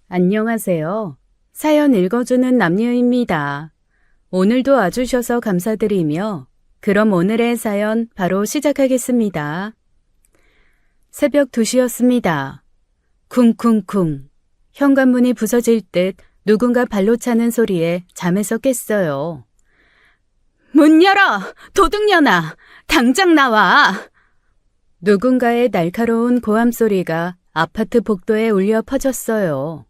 안녕하세요. 사연 읽어주는 남녀입니다. 오늘도 와주셔서 감사드리며 그럼 오늘의 사연 바로 시작하겠습니다. 새벽 2시였습니다. 쿵쿵쿵. 현관문이 부서질 듯 누군가 발로 차는 소리에 잠에서 깼어요. 문 열어! 도둑년아! 당장 나와! 누군가의 날카로운 고함 소리가 아파트 복도에 울려 퍼졌어요.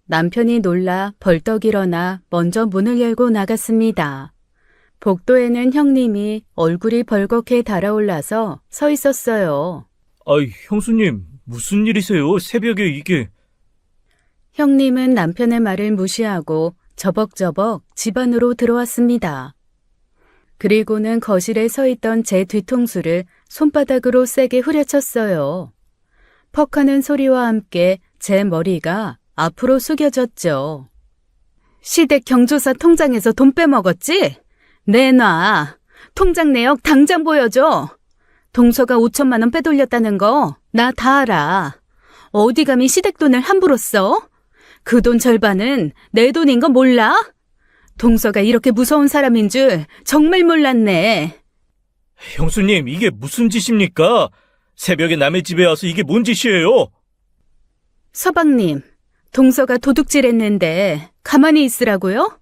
남편이 놀라 벌떡 일어나 먼저 문을 열고 나갔습니다. 복도에는 형님이 얼굴이 벌겋게 달아올라서 서 있었어요. 아이, 형수님, 무슨 일이세요? 새벽에 이게. 형님은 남편의 말을 무시하고 저벅저벅 집 안으로 들어왔습니다. 그리고는 거실에 서 있던 제 뒤통수를 손바닥으로 세게 후려쳤어요. 퍽하는 소리와 함께 제 머리가 앞으로 숙여졌죠. 시댁 경조사 통장에서 돈 빼먹었지? 내놔. 통장 내역 당장 보여줘. 동서가 5천만 원 빼돌렸다는 거 나 다 알아. 어디 감히 시댁 돈을 함부로 써? 그 돈 절반은 내 돈인 거 몰라? 동서가 이렇게 무서운 사람인 줄 정말 몰랐네. 형수님, 이게 무슨 짓입니까? 새벽에 남의 집에 와서 이게 뭔 짓이에요? 서방님, 동서가 도둑질했는데 가만히 있으라고요?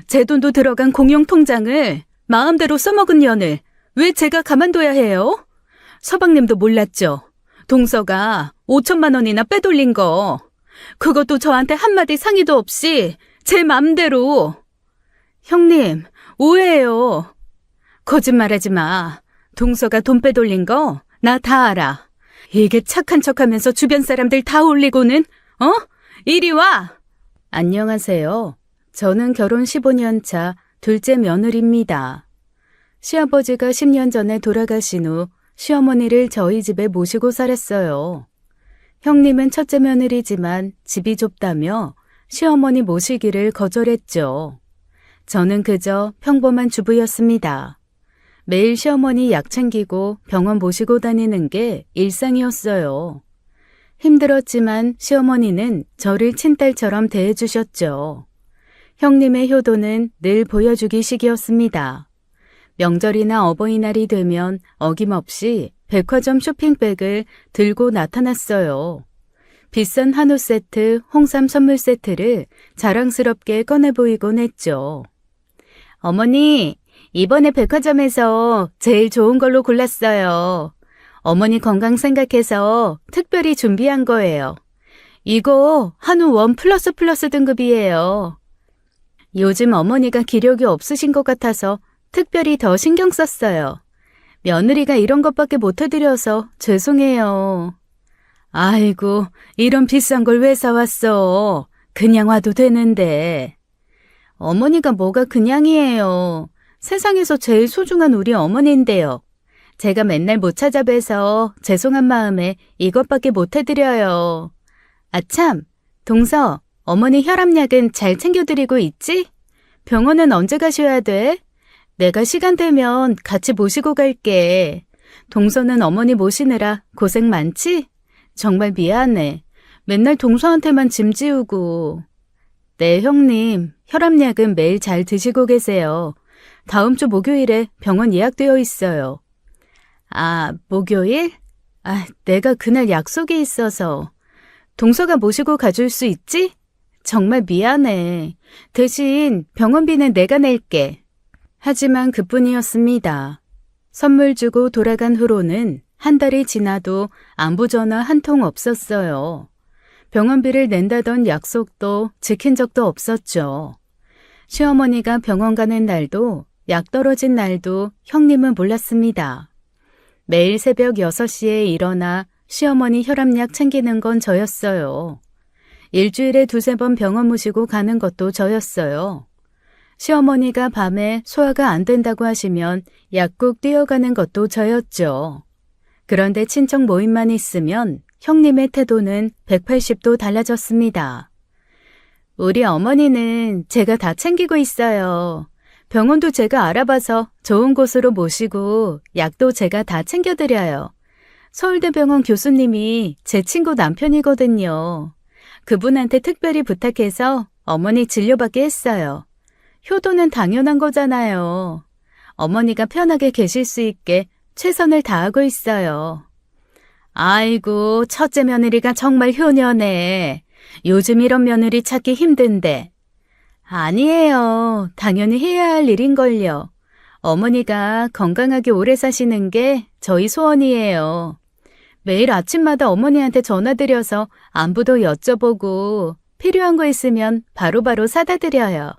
제 돈도 들어간 공용통장을 마음대로 써먹은 년을 왜 제가 가만둬야 해요? 서방님도 몰랐죠? 동서가 5천만 원이나 빼돌린 거. 그것도 저한테 한마디 상의도 없이 제 맘대로. 형님, 오해해요. 거짓말하지 마. 동서가 돈 빼돌린 거 나 다 알아. 이게 착한 척하면서 주변 사람들 다 올리고는 이리 와! 안녕하세요. 저는 결혼 15년 차 둘째 며느리입니다. 시아버지가 10년 전에 돌아가신 후 시어머니를 저희 집에 모시고 살았어요. 형님은 첫째 며느리지만 집이 좁다며 시어머니 모시기를 거절했죠. 저는 그저 평범한 주부였습니다. 매일 시어머니 약 챙기고 병원 모시고 다니는 게 일상이었어요. 힘들었지만 시어머니는 저를 친딸처럼 대해주셨죠. 형님의 효도는 늘 보여주기식이었습니다. 명절이나 어버이날이 되면 어김없이 백화점 쇼핑백을 들고 나타났어요. 비싼 한우 세트, 홍삼 선물 세트를 자랑스럽게 꺼내 보이곤 했죠. 어머니, 이번에 백화점에서 제일 좋은 걸로 골랐어요. 어머니 건강 생각해서 특별히 준비한 거예요. 이거 한우 원 플러스 등급이에요. 요즘 어머니가 기력이 없으신 것 같아서 특별히 더 신경 썼어요. 며느리가 이런 것밖에 못 해드려서 죄송해요. 아이고, 이런 비싼 걸 왜 사왔어? 그냥 와도 되는데. 어머니가 뭐가 그냥이에요. 세상에서 제일 소중한 우리 어머니인데요. 제가 맨날 못 찾아뵈서 죄송한 마음에 이것밖에 못 해드려요. 아참, 동서, 어머니 혈압약은 잘 챙겨드리고 있지? 병원은 언제 가셔야 돼? 내가 시간 되면 같이 모시고 갈게. 동서는 어머니 모시느라 고생 많지? 정말 미안해. 맨날 동서한테만 짐 지우고. 네, 형님. 혈압약은 매일 잘 드시고 계세요. 다음 주 목요일에 병원 예약되어 있어요. 아, 목요일? 내가 그날 약속이 있어서. 동서가 모시고 가줄 수 있지? 정말 미안해. 대신 병원비는 내가 낼게. 하지만 그뿐이었습니다. 선물 주고 돌아간 후로는 한 달이 지나도 안부 전화 한 통 없었어요. 병원비를 낸다던 약속도 지킨 적도 없었죠. 시어머니가 병원 가는 날도 약 떨어진 날도 형님은 몰랐습니다. 매일 새벽 6시에 일어나 시어머니 혈압약 챙기는 건 저였어요. 일주일에 2-3번 병원 모시고 가는 것도 저였어요. 시어머니가 밤에 소화가 안 된다고 하시면 약국 뛰어가는 것도 저였죠. 그런데 친척 모임만 있으면 형님의 태도는 180도 달라졌습니다. 우리 어머니는 제가 다 챙기고 있어요. 병원도 제가 알아봐서 좋은 곳으로 모시고 약도 제가 다 챙겨드려요. 서울대병원 교수님이 제 친구 남편이거든요. 그분한테 특별히 부탁해서 어머니 진료받게 했어요. 효도는 당연한 거잖아요. 어머니가 편하게 계실 수 있게 최선을 다하고 있어요. 아이고, 첫째 며느리가 정말 효녀네. 요즘 이런 며느리 찾기 힘든데. 아니에요. 당연히 해야 할 일인걸요. 어머니가 건강하게 오래 사시는 게 저희 소원이에요. 매일 아침마다 어머니한테 전화드려서 안부도 여쭤보고 필요한 거 있으면 바로바로 사다 드려요.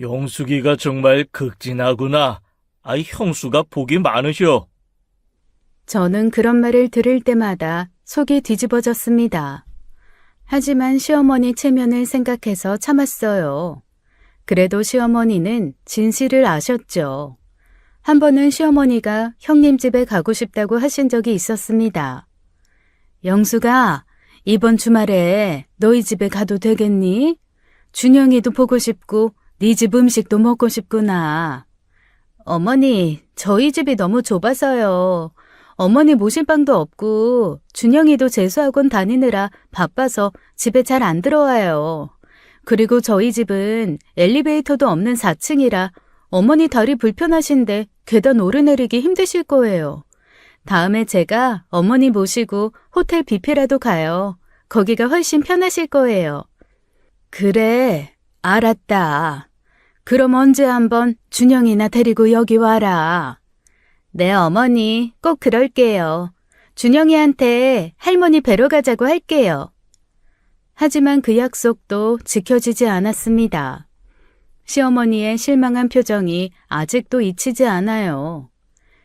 영숙이가 정말 극진하구나. 아이, 형수가 복이 많으셔. 저는 그런 말을 들을 때마다 속이 뒤집어졌습니다. 하지만 시어머니 체면을 생각해서 참았어요. 그래도 시어머니는 진실을 아셨죠. 한 번은 시어머니가 형님 집에 가고 싶다고 하신 적이 있었습니다. 영수가 이번 주말에 너희 집에 가도 되겠니? 준영이도 보고 싶고 네 집 음식도 먹고 싶구나. 어머니, 저희 집이 너무 좁아서요. 어머니 모실 방도 없고 준영이도 재수학원 다니느라 바빠서 집에 잘 안 들어와요. 그리고 저희 집은 엘리베이터도 없는 4층이라 어머니 다리 불편하신데 계단 오르내리기 힘드실 거예요. 다음에 제가 어머니 모시고 호텔 뷔페라도 가요. 거기가 훨씬 편하실 거예요. 그래, 알았다. 그럼 언제 한번 준영이나 데리고 여기 와라. 네, 어머니, 꼭 그럴게요. 준영이한테 할머니 뵈러 가자고 할게요. 하지만 그 약속도 지켜지지 않았습니다. 시어머니의 실망한 표정이 아직도 잊히지 않아요.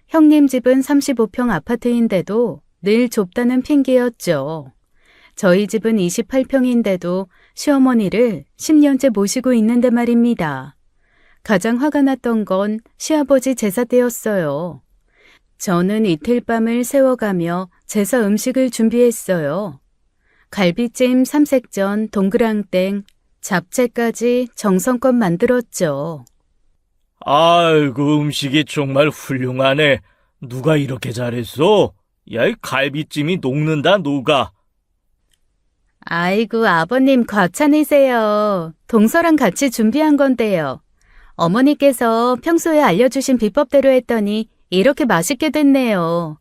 형님 집은 35평 아파트인데도 늘 좁다는 핑계였죠. 저희 집은 28평인데도 시어머니를 10년째 모시고 있는데 말입니다. 가장 화가 났던 건 시아버지 제사 때였어요. 저는 이틀 밤을 새워가며 제사 음식을 준비했어요. 갈비찜, 삼색전, 동그랑땡, 잡채까지 정성껏 만들었죠. 아이고, 음식이 정말 훌륭하네. 누가 이렇게 잘했어? 야, 이 갈비찜이 녹는다, 녹아. 아이고, 아버님 과찬이세요. 동서랑 같이 준비한 건데요. 어머니께서 평소에 알려주신 비법대로 했더니 이렇게 맛있게 됐네요.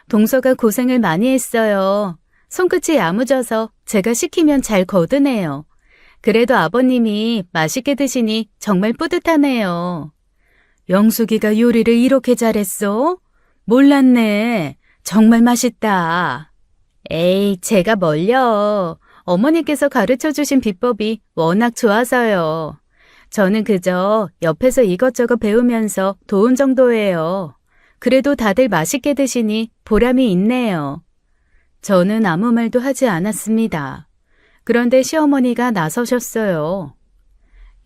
동서가 고생을 많이 했어요. 손끝이 야무져서 제가 시키면 잘 거드네요. 그래도 아버님이 맛있게 드시니 정말 뿌듯하네요. 영숙이가 요리를 이렇게 잘했어? 몰랐네. 정말 맛있다. 에이, 제가 뭘요. 어머니께서 가르쳐주신 비법이 워낙 좋아서요. 저는 그저 옆에서 이것저것 배우면서 도운 정도예요. 그래도 다들 맛있게 드시니 보람이 있네요. 저는 아무 말도 하지 않았습니다. 그런데 시어머니가 나서셨어요.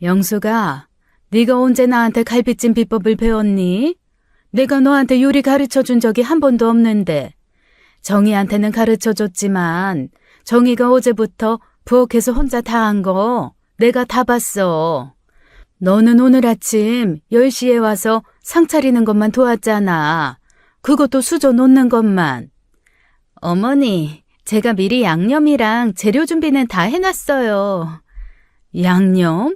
영수가, 네가 언제 나한테 갈비찜 비법을 배웠니? 내가 너한테 요리 가르쳐준 적이 한 번도 없는데. 정희한테는 가르쳐줬지만 정희가 어제부터 부엌에서 혼자 다 한 거 내가 다 봤어. 너는 오늘 아침 10시에 와서 상 차리는 것만 도왔잖아. 그것도 수저 놓는 것만. 어머니, 제가 미리 양념이랑 재료 준비는 다 해놨어요. 양념?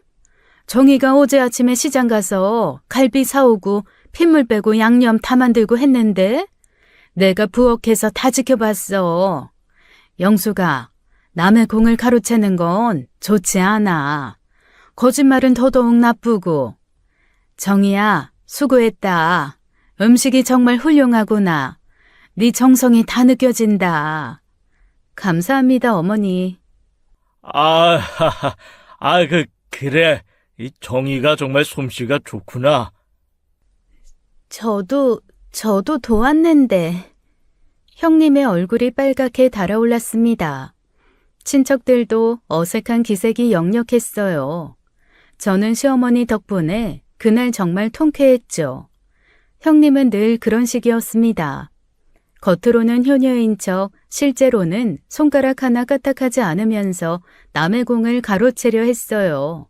정희가 어제 아침에 시장 가서 갈비 사오고 핏물 빼고 양념 다 만들고 했는데 내가 부엌에서 다 지켜봤어. 영수가, 남의 공을 가로채는 건 좋지 않아. 거짓말은 더더욱 나쁘고. 정희야, 수고했다. 음식이 정말 훌륭하구나. 네 정성이 다 느껴진다. 감사합니다, 어머니. 그래. 이 정희가 정말 솜씨가 좋구나. 저도 도왔는데. 형님의 얼굴이 빨갛게 달아올랐습니다. 친척들도 어색한 기색이 역력했어요. 저는 시어머니 덕분에 그날 정말 통쾌했죠. 형님은 늘 그런 식이었습니다. 겉으로는 효녀인 척 실제로는 손가락 하나 까딱하지 않으면서 남의 공을 가로채려 했어요.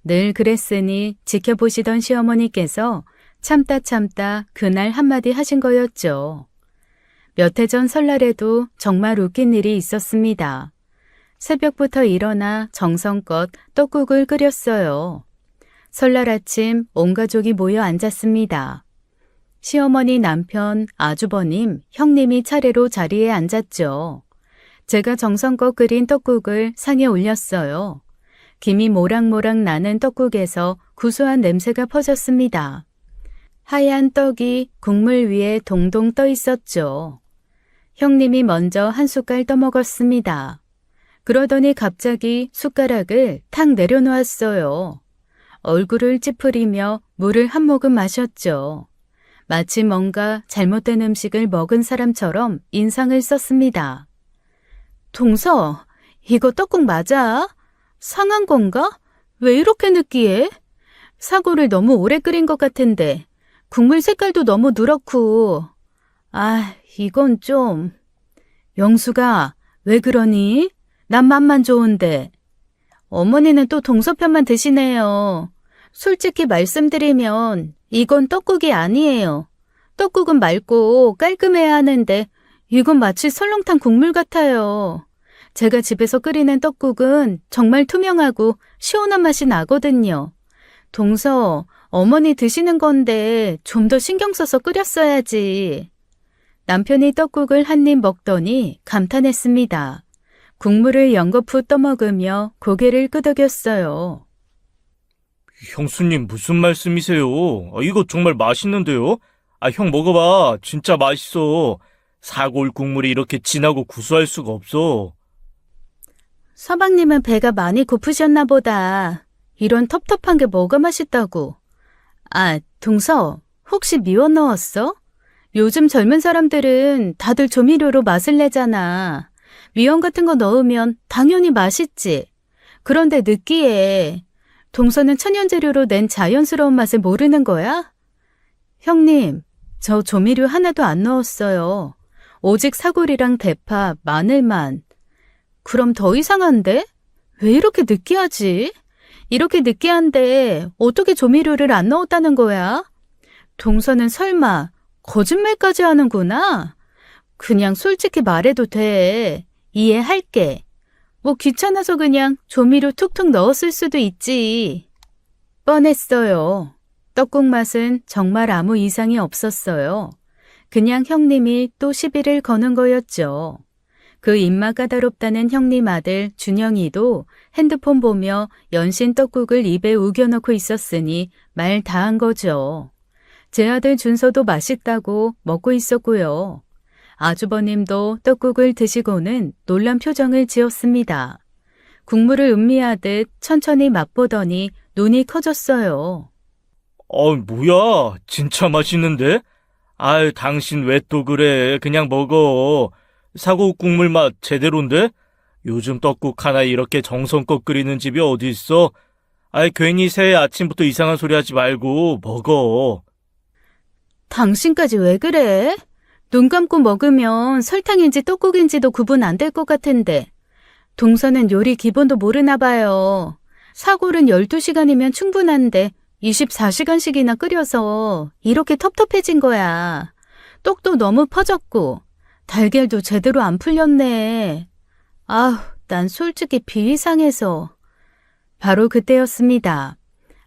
늘 그랬으니 지켜보시던 시어머니께서 참다 그날 한마디 하신 거였죠. 몇 해 전 설날에도 정말 웃긴 일이 있었습니다. 새벽부터 일어나 정성껏 떡국을 끓였어요. 설날 아침 온 가족이 모여 앉았습니다. 시어머니, 남편, 아주버님, 형님이 차례로 자리에 앉았죠. 제가 정성껏 끓인 떡국을 상에 올렸어요. 김이 모락모락 나는 떡국에서 구수한 냄새가 퍼졌습니다. 하얀 떡이 국물 위에 동동 떠 있었죠. 형님이 먼저 한 숟갈 떠먹었습니다. 그러더니 갑자기 숟가락을 탁 내려놓았어요. 얼굴을 찌푸리며 물을 한 모금 마셨죠. 마치 뭔가 잘못된 음식을 먹은 사람처럼 인상을 썼습니다. 동서, 이거 떡국 맞아? 상한 건가? 왜 이렇게 느끼해? 사고를 너무 오래 끓인 것 같은데 국물 색깔도 너무 누렇고. 아, 이건 좀. 영수가 왜 그러니? 난 맛만 좋은데. 어머니는 또 동서 편만 드시네요. 솔직히 말씀드리면 이건 떡국이 아니에요. 떡국은 맑고 깔끔해야 하는데 이건 마치 설렁탕 국물 같아요. 제가 집에서 끓이는 떡국은 정말 투명하고 시원한 맛이 나거든요. 동서, 어머니 드시는 건데 좀 더 신경 써서 끓였어야지. 남편이 떡국을 한 입 먹더니 감탄했습니다. 국물을 연거푸 떠먹으며 고개를 끄덕였어요. 형수님 무슨 말씀이세요? 이거 정말 맛있는데요? 형 먹어봐. 진짜 맛있어. 사골 국물이 이렇게 진하고 구수할 수가 없어. 서방님은 배가 많이 고프셨나 보다. 이런 텁텁한 게 뭐가 맛있다고. 아, 동서, 혹시 미원 넣었어? 요즘 젊은 사람들은 다들 조미료로 맛을 내잖아. 미원 같은 거 넣으면 당연히 맛있지. 그런데 느끼해. 동서는 천연재료로 낸 자연스러운 맛을 모르는 거야? 형님, 저 조미료 하나도 안 넣었어요. 오직 사골이랑 대파, 마늘만. 그럼 더 이상한데? 왜 이렇게 느끼하지? 이렇게 느끼한데 어떻게 조미료를 안 넣었다는 거야? 동서는 설마 거짓말까지 하는구나? 그냥 솔직히 말해도 돼. 이해할게. 뭐 귀찮아서 그냥 조미료 툭툭 넣었을 수도 있지. 뻔했어요. 떡국 맛은 정말 아무 이상이 없었어요. 그냥 형님이 또 시비를 거는 거였죠. 그 입맛 까다롭다는 형님 아들 준영이도 핸드폰 보며 연신 떡국을 입에 우겨넣고 있었으니 말 다 한 거죠. 제 아들 준서도 맛있다고 먹고 있었고요. 아주버님도 떡국을 드시고는 놀란 표정을 지었습니다. 국물을 음미하듯 천천히 맛보더니 눈이 커졌어요. 뭐야. 진짜 맛있는데? 당신 왜 또 그래. 그냥 먹어. 사골 국물 맛 제대로인데? 요즘 떡국 하나 이렇게 정성껏 끓이는 집이 어디 있어? 괜히 새해 아침부터 이상한 소리 하지 말고 먹어. 당신까지 왜 그래? 눈 감고 먹으면 설탕인지 떡국인지도 구분 안 될 것 같은데. 동서는 요리 기본도 모르나 봐요. 사골은 12시간이면 충분한데 24시간씩이나 끓여서 이렇게 텁텁해진 거야. 떡도 너무 퍼졌고 달걀도 제대로 안 풀렸네. 난 솔직히 비위상해서. 바로 그때였습니다.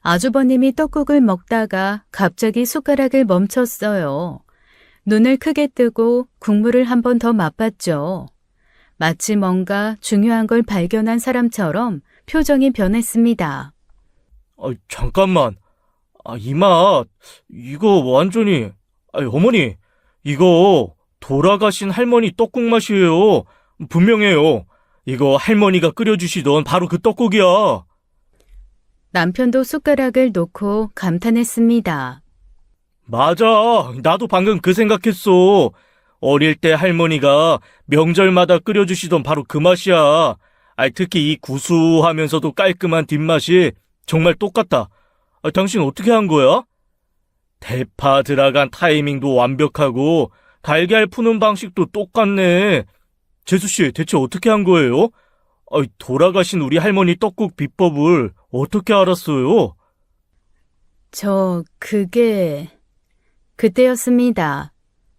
아주버님이 떡국을 먹다가 갑자기 숟가락을 멈췄어요. 눈을 크게 뜨고 국물을 한 번 더 맛봤죠. 마치 뭔가 중요한 걸 발견한 사람처럼 표정이 변했습니다. 잠깐만. 이 맛, 이거 완전히, 어머니, 이거 돌아가신 할머니 떡국 맛이에요. 분명해요. 이거 할머니가 끓여주시던 바로 그 떡국이야. 남편도 숟가락을 놓고 감탄했습니다. 맞아. 나도 방금 그 생각했어. 어릴 때 할머니가 명절마다 끓여주시던 바로 그 맛이야. 특히 이 구수하면서도 깔끔한 뒷맛이 정말 똑같다. 당신 어떻게 한 거야? 대파 들어간 타이밍도 완벽하고 달걀 푸는 방식도 똑같네. 재수씨, 대체 어떻게 한 거예요? 돌아가신 우리 할머니 떡국 비법을 어떻게 알았어요? 그때였습니다.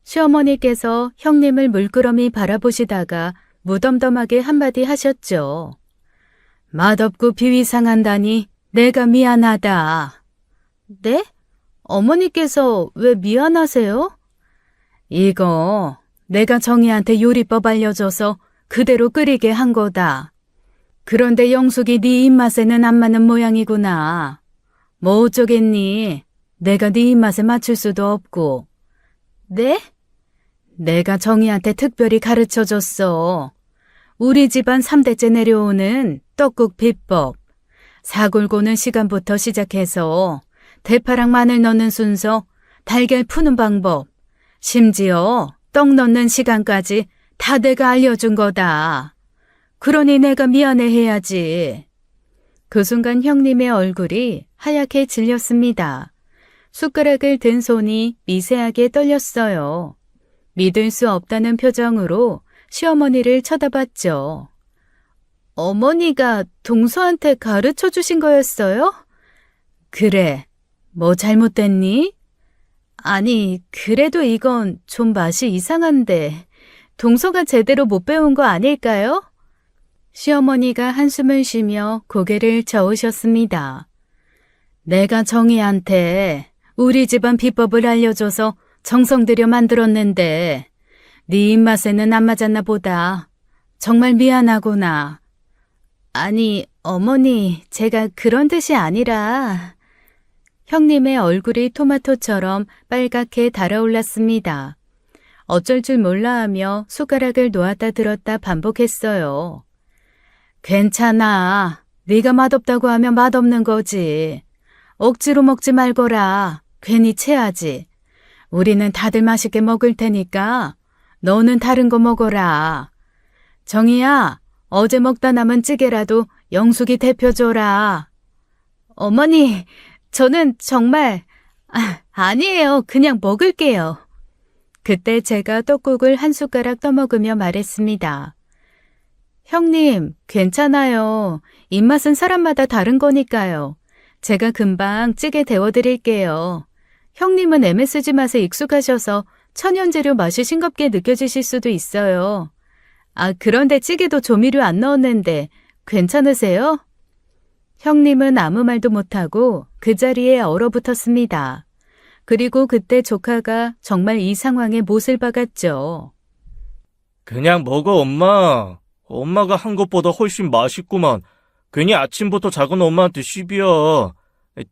시어머니께서 형님을 물끄러미 바라보시다가 무덤덤하게 한마디 하셨죠. 맛없고 비위 상한다니 내가 미안하다. 네? 어머니께서 왜 미안하세요? 이거 내가 정희한테 요리법 알려줘서 그대로 끓이게 한 거다. 그런데 영숙이 네 입맛에는 안 맞는 모양이구나. 뭐 어쩌겠니? 내가 네 입맛에 맞출 수도 없고. 네? 내가 정희한테 특별히 가르쳐줬어. 우리 집안 3대째 내려오는 떡국 비법. 사골 고는 시간부터 시작해서 대파랑 마늘 넣는 순서, 달걀 푸는 방법, 심지어 떡 넣는 시간까지 다 내가 알려준 거다. 그러니 내가 미안해해야지. 그 순간 형님의 얼굴이 하얗게 질렸습니다. 숟가락을 든 손이 미세하게 떨렸어요. 믿을 수 없다는 표정으로 시어머니를 쳐다봤죠. 어머니가 동서한테 가르쳐 주신 거였어요? 그래, 뭐 잘못됐니? 아니, 그래도 이건 좀 맛이 이상한데 동서가 제대로 못 배운 거 아닐까요? 시어머니가 한숨을 쉬며 고개를 저으셨습니다. 내가 정희한테 우리 집안 비법을 알려줘서 정성 들여 만들었는데 네 입맛에는 안 맞았나 보다. 정말 미안하구나. 아니, 어머니, 제가 그런 뜻이 아니라... 형님의 얼굴이 토마토처럼 빨갛게 달아올랐습니다. 어쩔 줄 몰라 하며 숟가락을 놓았다 들었다 반복했어요. 괜찮아. 네가 맛없다고 하면 맛없는 거지. 억지로 먹지 말거라. 괜히 체하지. 우리는 다들 맛있게 먹을 테니까 너는 다른 거 먹어라. 정희야, 어제 먹다 남은 찌개라도 영숙이 데펴줘라. 어머니, 저는 정말... 아니에요. 그냥 먹을게요. 그때 제가 떡국을 한 숟가락 떠먹으며 말했습니다. 형님, 괜찮아요. 입맛은 사람마다 다른 거니까요. 제가 금방 찌개 데워드릴게요. 형님은 MSG 맛에 익숙하셔서 천연재료 맛이 싱겁게 느껴지실 수도 있어요. 그런데 찌개도 조미료 안 넣었는데 괜찮으세요? 형님은 아무 말도 못하고 그 자리에 얼어붙었습니다. 그리고 그때 조카가 정말 이 상황에 못을 박았죠. 그냥 먹어, 엄마. 엄마가 한 것보다 훨씬 맛있구만. 괜히 아침부터 작은 엄마한테 시비야.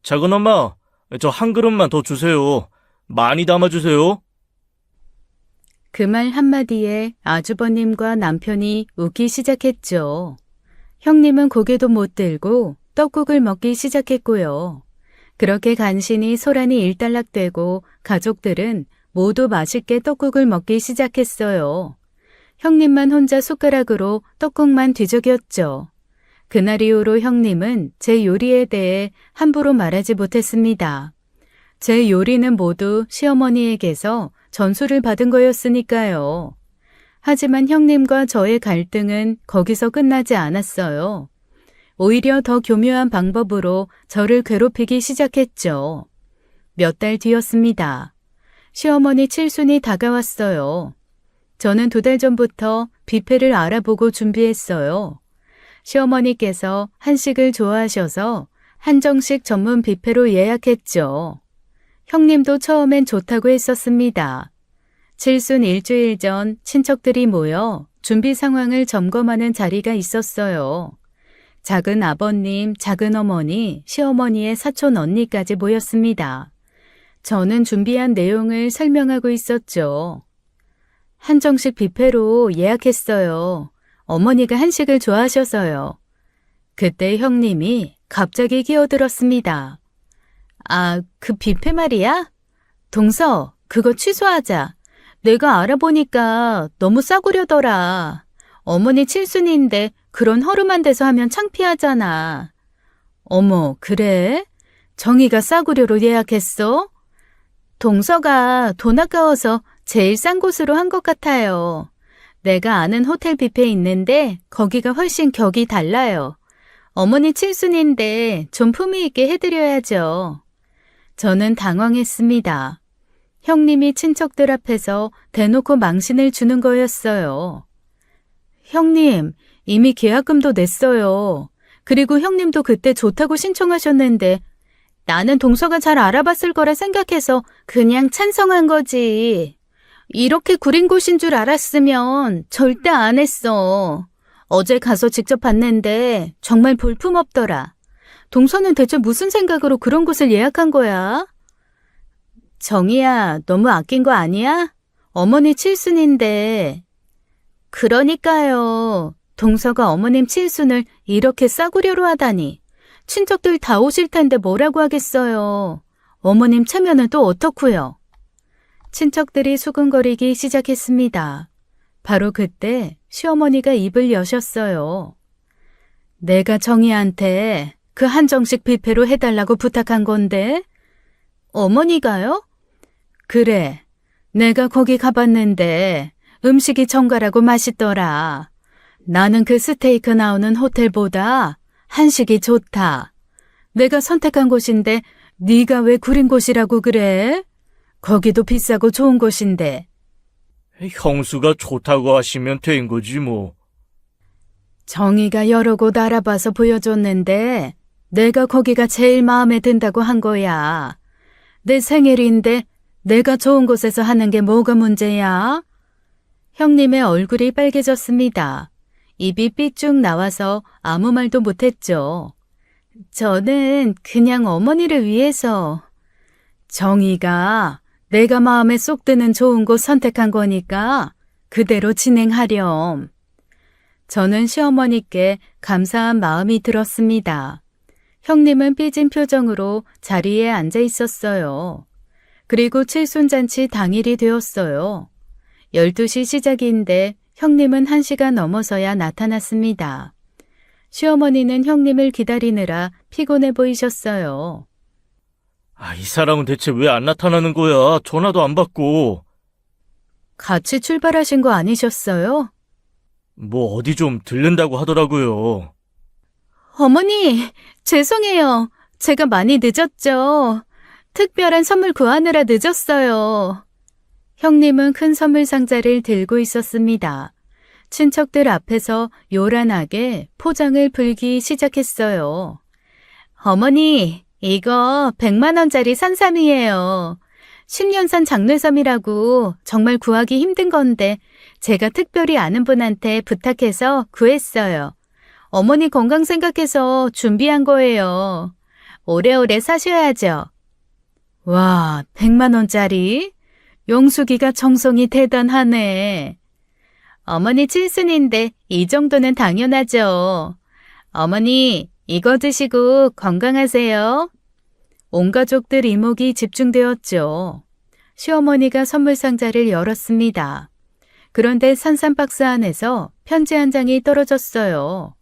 작은 엄마, 저 한 그릇만 더 주세요. 많이 담아주세요. 그 말 한마디에 아주버님과 남편이 웃기 시작했죠. 형님은 고개도 못 들고 떡국을 먹기 시작했고요. 그렇게 간신히 소란이 일단락되고 가족들은 모두 맛있게 떡국을 먹기 시작했어요. 형님만 혼자 숟가락으로 떡국만 뒤적였죠. 그날 이후로 형님은 제 요리에 대해 함부로 말하지 못했습니다. 제 요리는 모두 시어머니에게서 전수를 받은 거였으니까요. 하지만 형님과 저의 갈등은 거기서 끝나지 않았어요. 오히려 더 교묘한 방법으로 저를 괴롭히기 시작했죠. 몇 달 뒤였습니다. 시어머니 칠순이 다가왔어요. 저는 2달 전부터 뷔페를 알아보고 준비했어요. 시어머니께서 한식을 좋아하셔서 한정식 전문 뷔페로 예약했죠. 형님도 처음엔 좋다고 했었습니다. 칠순 일주일 전 친척들이 모여 준비 상황을 점검하는 자리가 있었어요. 작은 아버님, 작은 어머니, 시어머니의 사촌 언니까지 모였습니다. 저는 준비한 내용을 설명하고 있었죠. 한정식 뷔페로 예약했어요. 어머니가 한식을 좋아하셔서요. 그때 형님이 갑자기 끼어들었습니다. 그 뷔페 말이야? 동서, 그거 취소하자. 내가 알아보니까 너무 싸구려더라. 어머니 칠순인데 그런 허름한 데서 하면 창피하잖아. 어머, 그래? 정희가 싸구려로 예약했어? 동서가 돈 아까워서 제일 싼 곳으로 한 것 같아요. 내가 아는 호텔 뷔페 있는데 거기가 훨씬 격이 달라요. 어머니 칠순인데 좀 품위 있게 해드려야죠. 저는 당황했습니다. 형님이 친척들 앞에서 대놓고 망신을 주는 거였어요. 형님, 이미 계약금도 냈어요. 그리고 형님도 그때 좋다고 신청하셨는데 나는 동서가 잘 알아봤을 거라 생각해서 그냥 찬성한 거지. 이렇게 구린 곳인 줄 알았으면 절대 안 했어. 어제 가서 직접 봤는데 정말 볼품없더라. 동서는 대체 무슨 생각으로 그런 곳을 예약한 거야? 정희야, 너무 아낀 거 아니야? 어머니 칠순인데. 그러니까요. 동서가 어머님 칠순을 이렇게 싸구려로 하다니. 친척들 다 오실 텐데 뭐라고 하겠어요. 어머님 체면은 또 어떻고요? 친척들이 수근거리기 시작했습니다. 바로 그때 시어머니가 입을 여셨어요. 내가 정희한테 그 한정식 뷔페로 해달라고 부탁한 건데? 어머니가요? 그래. 내가 거기 가봤는데 음식이 정갈하고 맛있더라. 나는 그 스테이크 나오는 호텔보다 한식이 좋다. 내가 선택한 곳인데 네가 왜 구린 곳이라고 그래? 거기도 비싸고 좋은 곳인데. 형수가 좋다고 하시면 된 거지 뭐. 정희가 여러 곳 알아봐서 보여줬는데 내가 거기가 제일 마음에 든다고 한 거야. 내 생일인데 내가 좋은 곳에서 하는 게 뭐가 문제야? 형님의 얼굴이 빨개졌습니다. 입이 삐쭉 나와서 아무 말도 못했죠. 저는 그냥 어머니를 위해서. 정희가 내가 마음에 쏙 드는 좋은 곳 선택한 거니까 그대로 진행하렴. 저는 시어머니께 감사한 마음이 들었습니다. 형님은 삐진 표정으로 자리에 앉아 있었어요. 그리고 칠순잔치 당일이 되었어요. 12시 시작인데 형님은 1시가 넘어서야 나타났습니다. 시어머니는 형님을 기다리느라 피곤해 보이셨어요. 이 사람은 대체 왜 안 나타나는 거야? 전화도 안 받고. 같이 출발하신 거 아니셨어요? 뭐 어디 좀 들른다고 하더라고요. 어머니, 죄송해요. 제가 많이 늦었죠. 특별한 선물 구하느라 늦었어요. 형님은 큰 선물 상자를 들고 있었습니다. 친척들 앞에서 요란하게 포장을 풀기 시작했어요. 어머니, 이거 100만 원짜리 산삼이에요. 10년산 장뇌섬이라고 정말 구하기 힘든 건데 제가 특별히 아는 분한테 부탁해서 구했어요. 어머니 건강 생각해서 준비한 거예요. 오래오래 사셔야죠. 와, 100만 원짜리? 용숙이가 정성이 대단하네. 어머니 칠순인데 이 정도는 당연하죠. 어머니, 이거 드시고 건강하세요. 온 가족들 이목이 집중되었죠. 시어머니가 선물 상자를 열었습니다. 그런데 산삼 박스 안에서 편지 한 장이 떨어졌어요.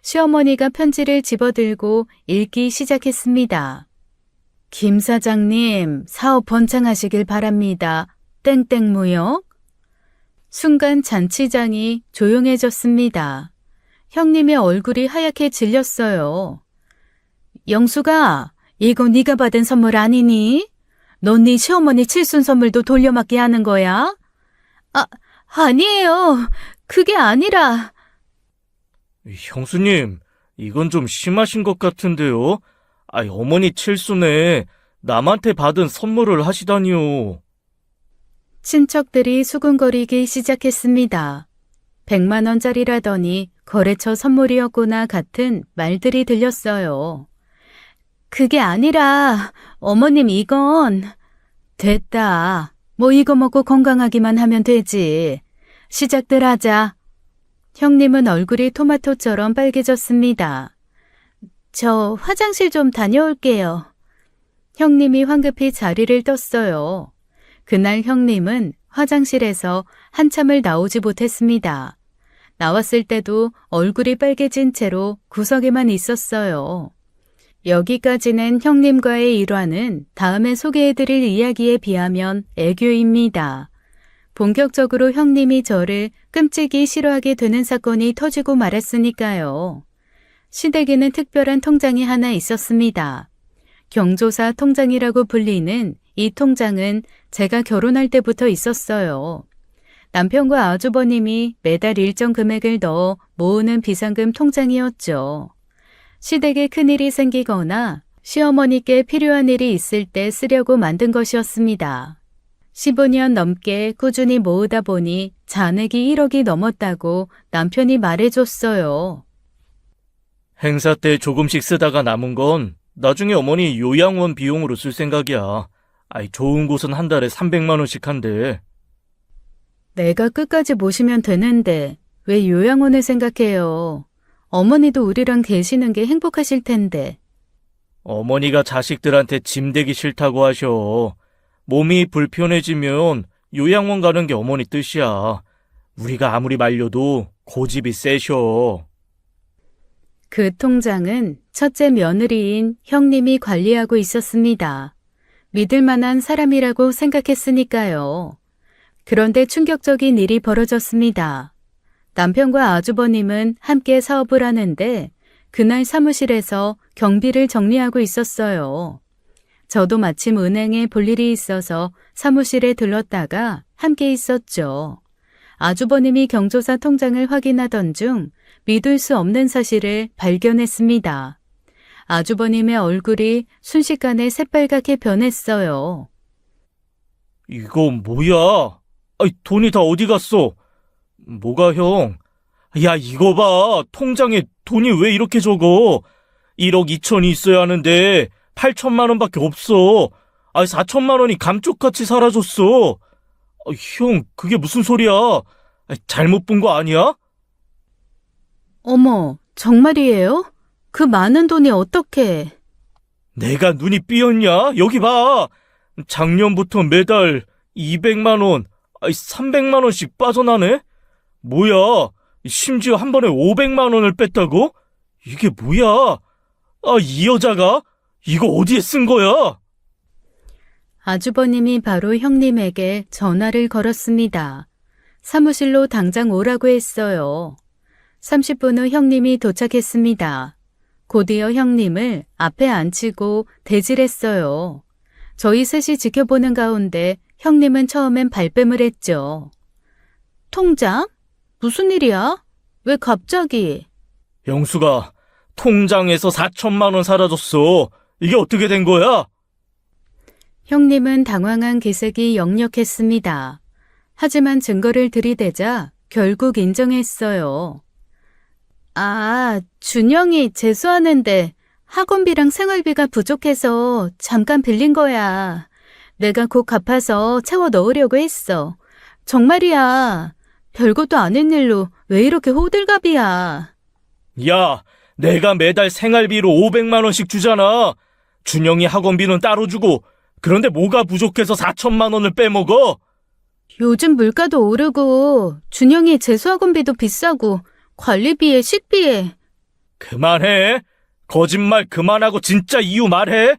시어머니가 편지를 집어들고 읽기 시작했습니다. 김 사장님, 사업 번창하시길 바랍니다. 땡땡무역. 순간 잔치장이 조용해졌습니다. 형님의 얼굴이 하얗게 질렸어요. 영수가, 이거 네가 받은 선물 아니니? 넌 네 시어머니 칠순 선물도 돌려막기 하는 거야? 아니에요. 그게 아니라. 형수님, 이건 좀 심하신 것 같은데요? 어머니 칠순에 남한테 받은 선물을 하시다니요. 친척들이 수군거리기 시작했습니다. 100만 원짜리라더니 거래처 선물이었구나 같은 말들이 들렸어요. 그게 아니라 어머님 이건. 됐다. 뭐 이거 먹고 건강하기만 하면 되지. 시작들 하자. 형님은 얼굴이 토마토처럼 빨개졌습니다. 저 화장실 좀 다녀올게요. 형님이 황급히 자리를 떴어요. 그날 형님은 화장실에서 한참을 나오지 못했습니다. 나왔을 때도 얼굴이 빨개진 채로 구석에만 있었어요. 여기까지는 형님과의 일화는 다음에 소개해드릴 이야기에 비하면 애교입니다. 본격적으로 형님이 저를 끔찍이 싫어하게 되는 사건이 터지고 말았으니까요. 시댁에는 특별한 통장이 하나 있었습니다. 경조사 통장이라고 불리는 이 통장은 제가 결혼할 때부터 있었어요. 남편과 아주버님이 매달 일정 금액을 넣어 모으는 비상금 통장이었죠. 시댁에 큰일이 생기거나 시어머니께 필요한 일이 있을 때 쓰려고 만든 것이었습니다. 15년 넘게 꾸준히 모으다 보니 잔액이 1억이 넘었다고 남편이 말해줬어요. 행사 때 조금씩 쓰다가 남은 건 나중에 어머니 요양원 비용으로 쓸 생각이야. 좋은 곳은 한 달에 300만 원씩 한대. 내가 끝까지 모시면 되는데 왜 요양원을 생각해요? 어머니도 우리랑 계시는 게 행복하실 텐데. 어머니가 자식들한테 짐 되기 싫다고 하셔. 몸이 불편해지면 요양원 가는 게 어머니 뜻이야. 우리가 아무리 말려도 고집이 세셔. 그 통장은 첫째 며느리인 형님이 관리하고 있었습니다. 믿을 만한 사람이라고 생각했으니까요. 그런데 충격적인 일이 벌어졌습니다. 남편과 아주버님은 함께 사업을 하는데 그날 사무실에서 경비를 정리하고 있었어요. 저도 마침 은행에 볼 일이 있어서 사무실에 들렀다가 함께 있었죠. 아주버님이 경조사 통장을 확인하던 중 믿을 수 없는 사실을 발견했습니다. 아주버님의 얼굴이 순식간에 새빨갛게 변했어요. 이거 뭐야? 돈이 다 어디 갔어? 뭐가 형? 야, 이거 봐. 통장에 돈이 왜 이렇게 적어? 1억 2천이 있어야 하는데 8천만 원밖에 없어. 4천만 원이 감쪽같이 사라졌어. 형, 그게 무슨 소리야? 잘못 본 거 아니야? 어머, 정말이에요? 그 많은 돈이 어떻게? 내가 눈이 삐었냐? 여기 봐. 작년부터 매달 200만 원, 300만 원씩 빠져나네? 뭐야? 심지어 한 번에 500만 원을 뺐다고? 이게 뭐야? 이 여자가? 이거 어디에 쓴 거야? 아주버님이 바로 형님에게 전화를 걸었습니다. 사무실로 당장 오라고 했어요. 30분 후 형님이 도착했습니다. 곧이어 형님을 앞에 앉히고 대질했어요. 저희 셋이 지켜보는 가운데 형님은 처음엔 발뺌을 했죠. 통장? 무슨 일이야? 왜 갑자기? 영수가 통장에서 4천만 원 사라졌어. 이게 어떻게 된 거야? 형님은 당황한 기색이 역력했습니다. 하지만 증거를 들이대자 결국 인정했어요. 준영이 재수하는데 학원비랑 생활비가 부족해서 잠깐 빌린 거야. 내가 곧 갚아서 채워 넣으려고 했어. 정말이야. 별것도 아닌 일로 왜 이렇게 호들갑이야. 야, 내가 매달 생활비로 500만 원씩 주잖아. 준영이 학원비는 따로 주고, 그런데 뭐가 부족해서 4천만 원을 빼먹어? 요즘 물가도 오르고 준영이 재수학원비도 비싸고 관리비에 식비에. 그만해. 거짓말 그만하고 진짜 이유 말해.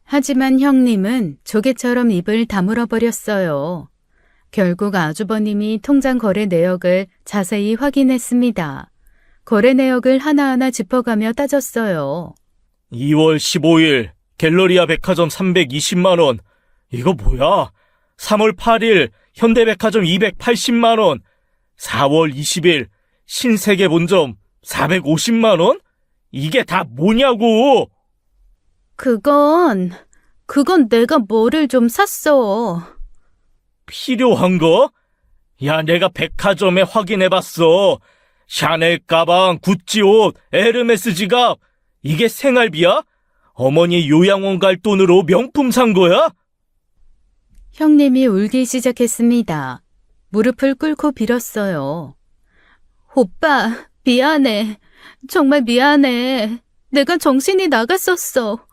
하지만 형님은 조개처럼 입을 다물어 버렸어요. 결국 아주버님이 통장 거래 내역을 자세히 확인했습니다. 거래 내역을 하나하나 짚어가며 따졌어요. 2월 15일 갤러리아 백화점 320만 원. 이거 뭐야? 3월 8일 현대백화점 280만 원. 4월 20일 신세계 본점 450만 원? 이게 다 뭐냐고! 그건 내가 뭐를 좀 샀어. 필요한 거? 야, 내가 백화점에 확인해봤어. 샤넬 가방, 구찌 옷, 에르메스 지갑. 이게 생활비야? 어머니 요양원 갈 돈으로 명품 산 거야? 형님이 울기 시작했습니다. 무릎을 꿇고 빌었어요. 오빠, 미안해. 정말 미안해. 내가 정신이 나갔었어.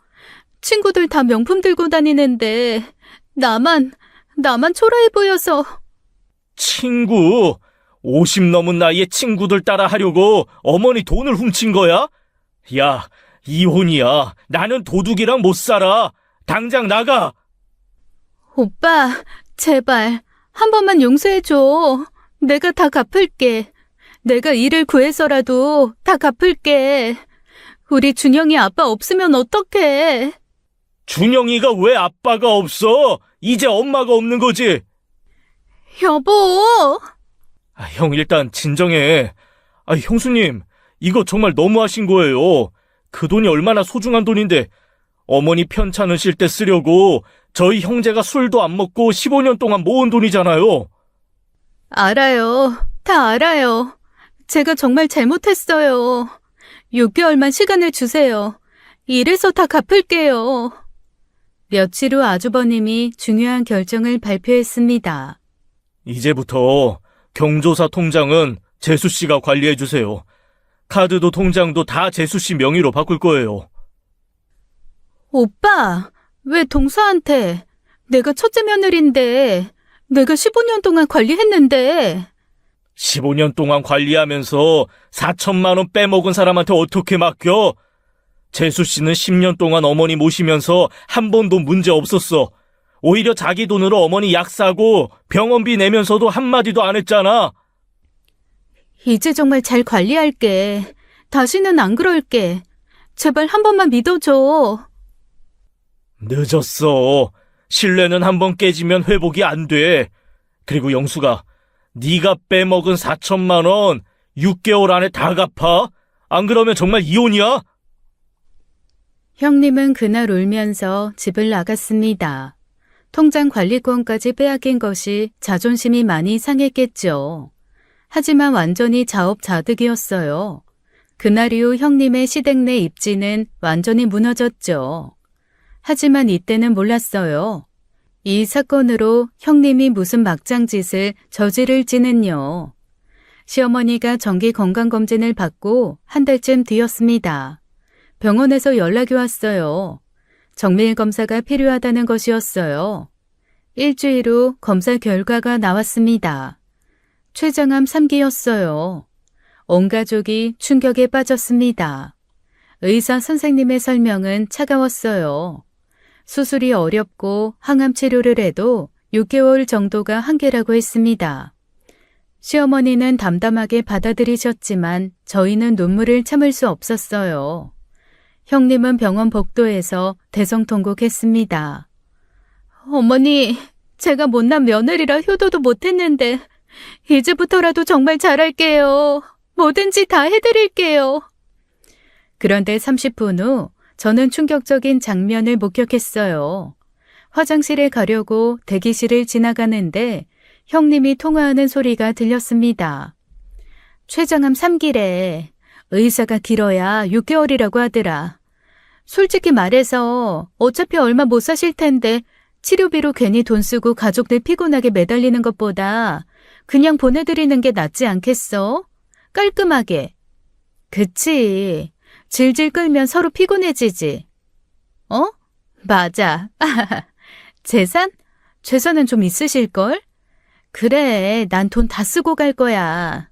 친구들 다 명품 들고 다니는데 나만 초라해 보여서. 친구, 50 넘은 나이에 친구들 따라 하려고 어머니 돈을 훔친 거야? 야, 이혼이야. 나는 도둑이랑 못 살아. 당장 나가. 오빠, 제발 한 번만 용서해줘. 내가 다 갚을게. 내가 일을 구해서라도 다 갚을게. 우리 준영이 아빠 없으면 어떡해. 준영이가 왜 아빠가 없어? 이제 엄마가 없는 거지? 여보! 형 일단 진정해. 형수님, 이거 정말 너무하신 거예요. 그 돈이 얼마나 소중한 돈인데 어머니 편찮으실 때 쓰려고 저희 형제가 술도 안 먹고 15년 동안 모은 돈이잖아요. 알아요. 다 알아요. 제가 정말 잘못했어요. 6개월만 시간을 주세요. 이래서 다 갚을게요. 며칠 후 아주버님이 중요한 결정을 발표했습니다. 이제부터 경조사 통장은 재수 씨가 관리해 주세요. 카드도 통장도 다 재수 씨 명의로 바꿀 거예요. 오빠, 왜 동서한테? 내가 첫째 며느리인데, 내가 15년 동안 관리했는데. 15년 동안 관리하면서 4천만 원 빼먹은 사람한테 어떻게 맡겨? 재수 씨는 10년 동안 어머니 모시면서 한 번도 문제 없었어. 오히려 자기 돈으로 어머니 약 사고 병원비 내면서도 한마디도 안 했잖아. 이제 정말 잘 관리할게. 다시는 안 그럴게. 제발 한 번만 믿어줘. 늦었어. 신뢰는 한 번 깨지면 회복이 안 돼. 그리고 영수가 네가 빼먹은 4천만 원 6개월 안에 다 갚아? 안 그러면 정말 이혼이야? 형님은 그날 울면서 집을 나갔습니다. 통장 관리권까지 빼앗긴 것이 자존심이 많이 상했겠죠. 하지만 완전히 자업자득이었어요. 그날 이후 형님의 시댁 내 입지는 완전히 무너졌죠. 하지만 이때는 몰랐어요. 이 사건으로 형님이 무슨 막장짓을 저지를지는요. 시어머니가 정기 건강검진을 받고 한 달쯤 뒤였습니다. 병원에서 연락이 왔어요. 정밀 검사가 필요하다는 것이었어요. 일주일 후 검사 결과가 나왔습니다. 췌장암 3기였어요. 온 가족이 충격에 빠졌습니다. 의사 선생님의 설명은 차가웠어요. 수술이 어렵고 항암 치료를 해도 6개월 정도가 한계라고 했습니다. 시어머니는 담담하게 받아들이셨지만 저희는 눈물을 참을 수 없었어요. 형님은 병원 복도에서 대성통곡했습니다. 어머니, 제가 못난 며느리라 효도도 못했는데 이제부터라도 정말 잘할게요. 뭐든지 다 해드릴게요. 그런데 30분 후 저는 충격적인 장면을 목격했어요. 화장실에 가려고 대기실을 지나가는데 형님이 통화하는 소리가 들렸습니다. 췌장암 3기래. 의사가 길어야 6개월이라고 하더라. 솔직히 말해서 어차피 얼마 못 사실 텐데 치료비로 괜히 돈 쓰고 가족들 피곤하게 매달리는 것보다 그냥 보내드리는 게 낫지 않겠어? 깔끔하게. 그치. 질질 끌면 서로 피곤해지지. 어? 맞아. 재산? 재산은 좀 있으실걸? 그래, 난 돈 다 쓰고 갈 거야.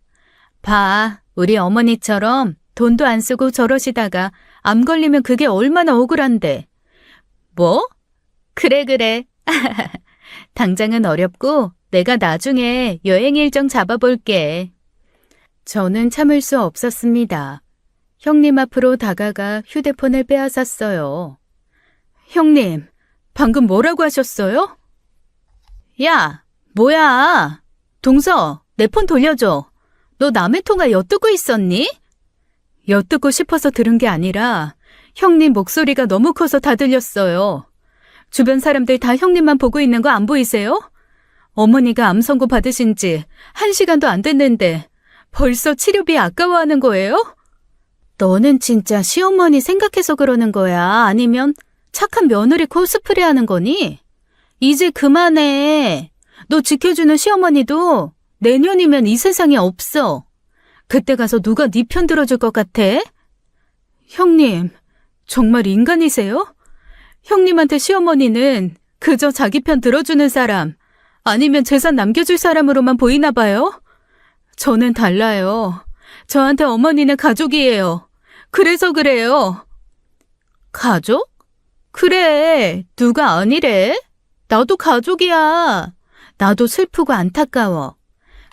봐, 우리 어머니처럼 돈도 안 쓰고 저러시다가 암 걸리면 그게 얼마나 억울한데. 뭐? 그래. 당장은 어렵고 내가 나중에 여행 일정 잡아볼게. 저는 참을 수 없었습니다. 형님 앞으로 다가가 휴대폰을 빼앗았어요. 형님, 방금 뭐라고 하셨어요? 야, 뭐야? 동서, 내 폰 돌려줘. 너 남의 통화 엿듣고 있었니? 엿듣고 싶어서 들은 게 아니라 형님 목소리가 너무 커서 다 들렸어요. 주변 사람들 다 형님만 보고 있는 거 안 보이세요? 어머니가 암 선고 받으신 지 1시간도 안 됐는데 벌써 치료비 아까워하는 거예요? 너는 진짜 시어머니 생각해서 그러는 거야? 아니면 착한 며느리 코스프레 하는 거니? 이제 그만해. 너 지켜주는 시어머니도 내년이면 이 세상에 없어. 그때 가서 누가 네 편 들어줄 것 같아? 형님, 정말 인간이세요? 형님한테 시어머니는 그저 자기 편 들어주는 사람, 아니면 재산 남겨줄 사람으로만 보이나 봐요? 저는 달라요. 저한테 어머니는 가족이에요. 그래서 그래요. 가족? 그래, 누가 아니래? 나도 가족이야. 나도 슬프고 안타까워.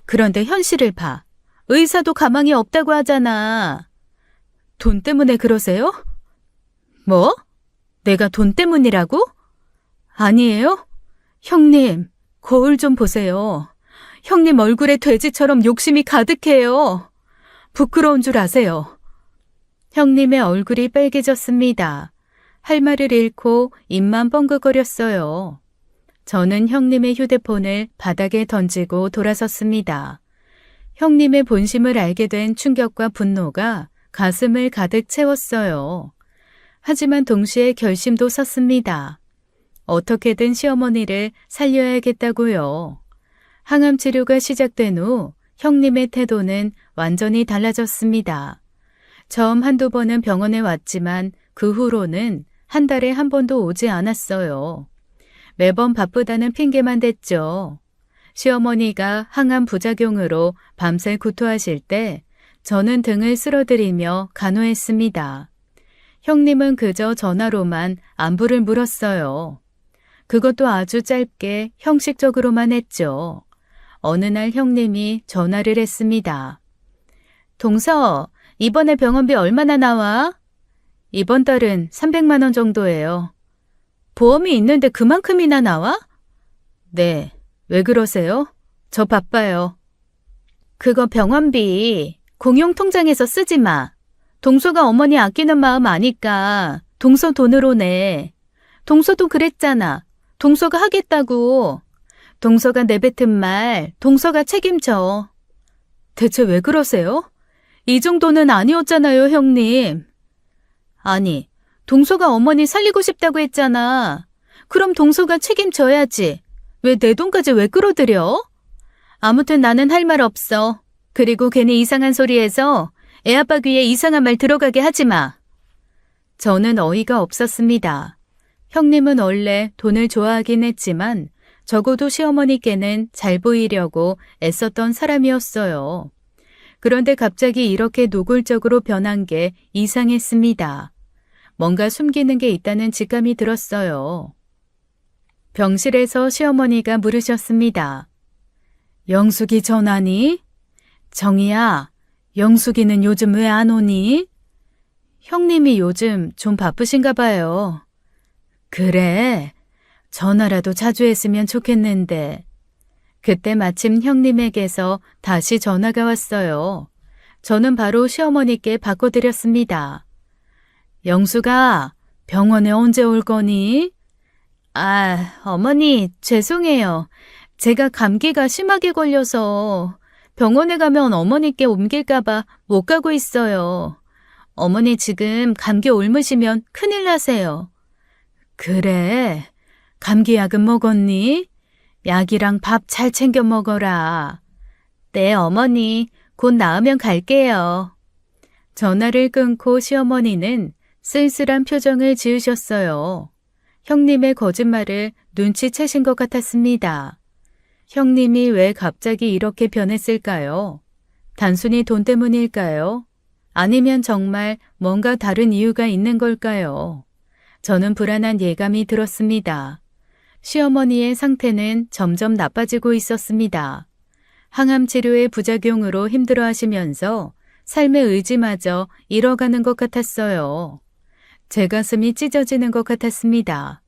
그런데 현실을 봐. 의사도 가망이 없다고 하잖아. 돈 때문에 그러세요? 뭐? 내가 돈 때문이라고? 아니에요? 형님, 거울 좀 보세요. 형님 얼굴에 돼지처럼 욕심이 가득해요. 부끄러운 줄 아세요. 형님의 얼굴이 빨개졌습니다. 할 말을 잃고 입만 뻥긋거렸어요. 저는 형님의 휴대폰을 바닥에 던지고 돌아섰습니다. 형님의 본심을 알게 된 충격과 분노가 가슴을 가득 채웠어요. 하지만 동시에 결심도 섰습니다. 어떻게든 시어머니를 살려야겠다고요. 항암 치료가 시작된 후 형님의 태도는 완전히 달라졌습니다. 처음 한두 번은 병원에 왔지만 그 후로는 한 달에 한 번도 오지 않았어요. 매번 바쁘다는 핑계만 댔죠. 시어머니가 항암 부작용으로 밤새 구토하실 때 저는 등을 쓸어드리며 간호했습니다. 형님은 그저 전화로만 안부를 물었어요. 그것도 아주 짧게 형식적으로만 했죠. 어느 날 형님이 전화를 했습니다. 동서, 이번에 병원비 얼마나 나와? 이번 달은 300만 원 정도예요. 보험이 있는데 그만큼이나 나와? 네. 왜 그러세요? 저 바빠요. 그거 병원비 공용통장에서 쓰지 마. 동서가 어머니 아끼는 마음 아니까 동서 돈으로 내. 동서도 그랬잖아. 동서가 하겠다고. 동서가 내뱉은 말 동서가 책임져. 대체 왜 그러세요? 이 정도는 아니었잖아요, 형님. 아니, 동서가 어머니 살리고 싶다고 했잖아. 그럼 동서가 책임져야지. 왜 내 돈까지 왜 끌어들여? 아무튼 나는 할 말 없어. 그리고 괜히 이상한 소리해서 애아빠 귀에 이상한 말 들어가게 하지 마. 저는 어이가 없었습니다. 형님은 원래 돈을 좋아하긴 했지만 적어도 시어머니께는 잘 보이려고 애썼던 사람이었어요. 그런데 갑자기 이렇게 노골적으로 변한 게 이상했습니다. 뭔가 숨기는 게 있다는 직감이 들었어요. 병실에서 시어머니가 물으셨습니다. 영숙이 전화니? 정희야, 영숙이는 요즘 왜 안 오니? 형님이 요즘 좀 바쁘신가 봐요. 그래, 전화라도 자주 했으면 좋겠는데. 그때 마침 형님에게서 다시 전화가 왔어요. 저는 바로 시어머니께 바꿔드렸습니다. 영숙아, 병원에 언제 올 거니? 아, 어머니, 죄송해요. 제가 감기가 심하게 걸려서 병원에 가면 어머니께 옮길까봐 못 가고 있어요. 어머니 지금 감기 옮으시면 큰일 나세요. 그래, 감기약은 먹었니? 약이랑 밥 잘 챙겨 먹어라. 네, 어머니, 곧 나으면 갈게요. 전화를 끊고 시어머니는 쓸쓸한 표정을 지으셨어요. 형님의 거짓말을 눈치채신 것 같았습니다. 형님이 왜 갑자기 이렇게 변했을까요? 단순히 돈 때문일까요? 아니면 정말 뭔가 다른 이유가 있는 걸까요? 저는 불안한 예감이 들었습니다. 시어머니의 상태는 점점 나빠지고 있었습니다. 항암 치료의 부작용으로 힘들어하시면서 삶의 의지마저 잃어가는 것 같았어요. 제 가슴이 찢어지는 것 같았습니다.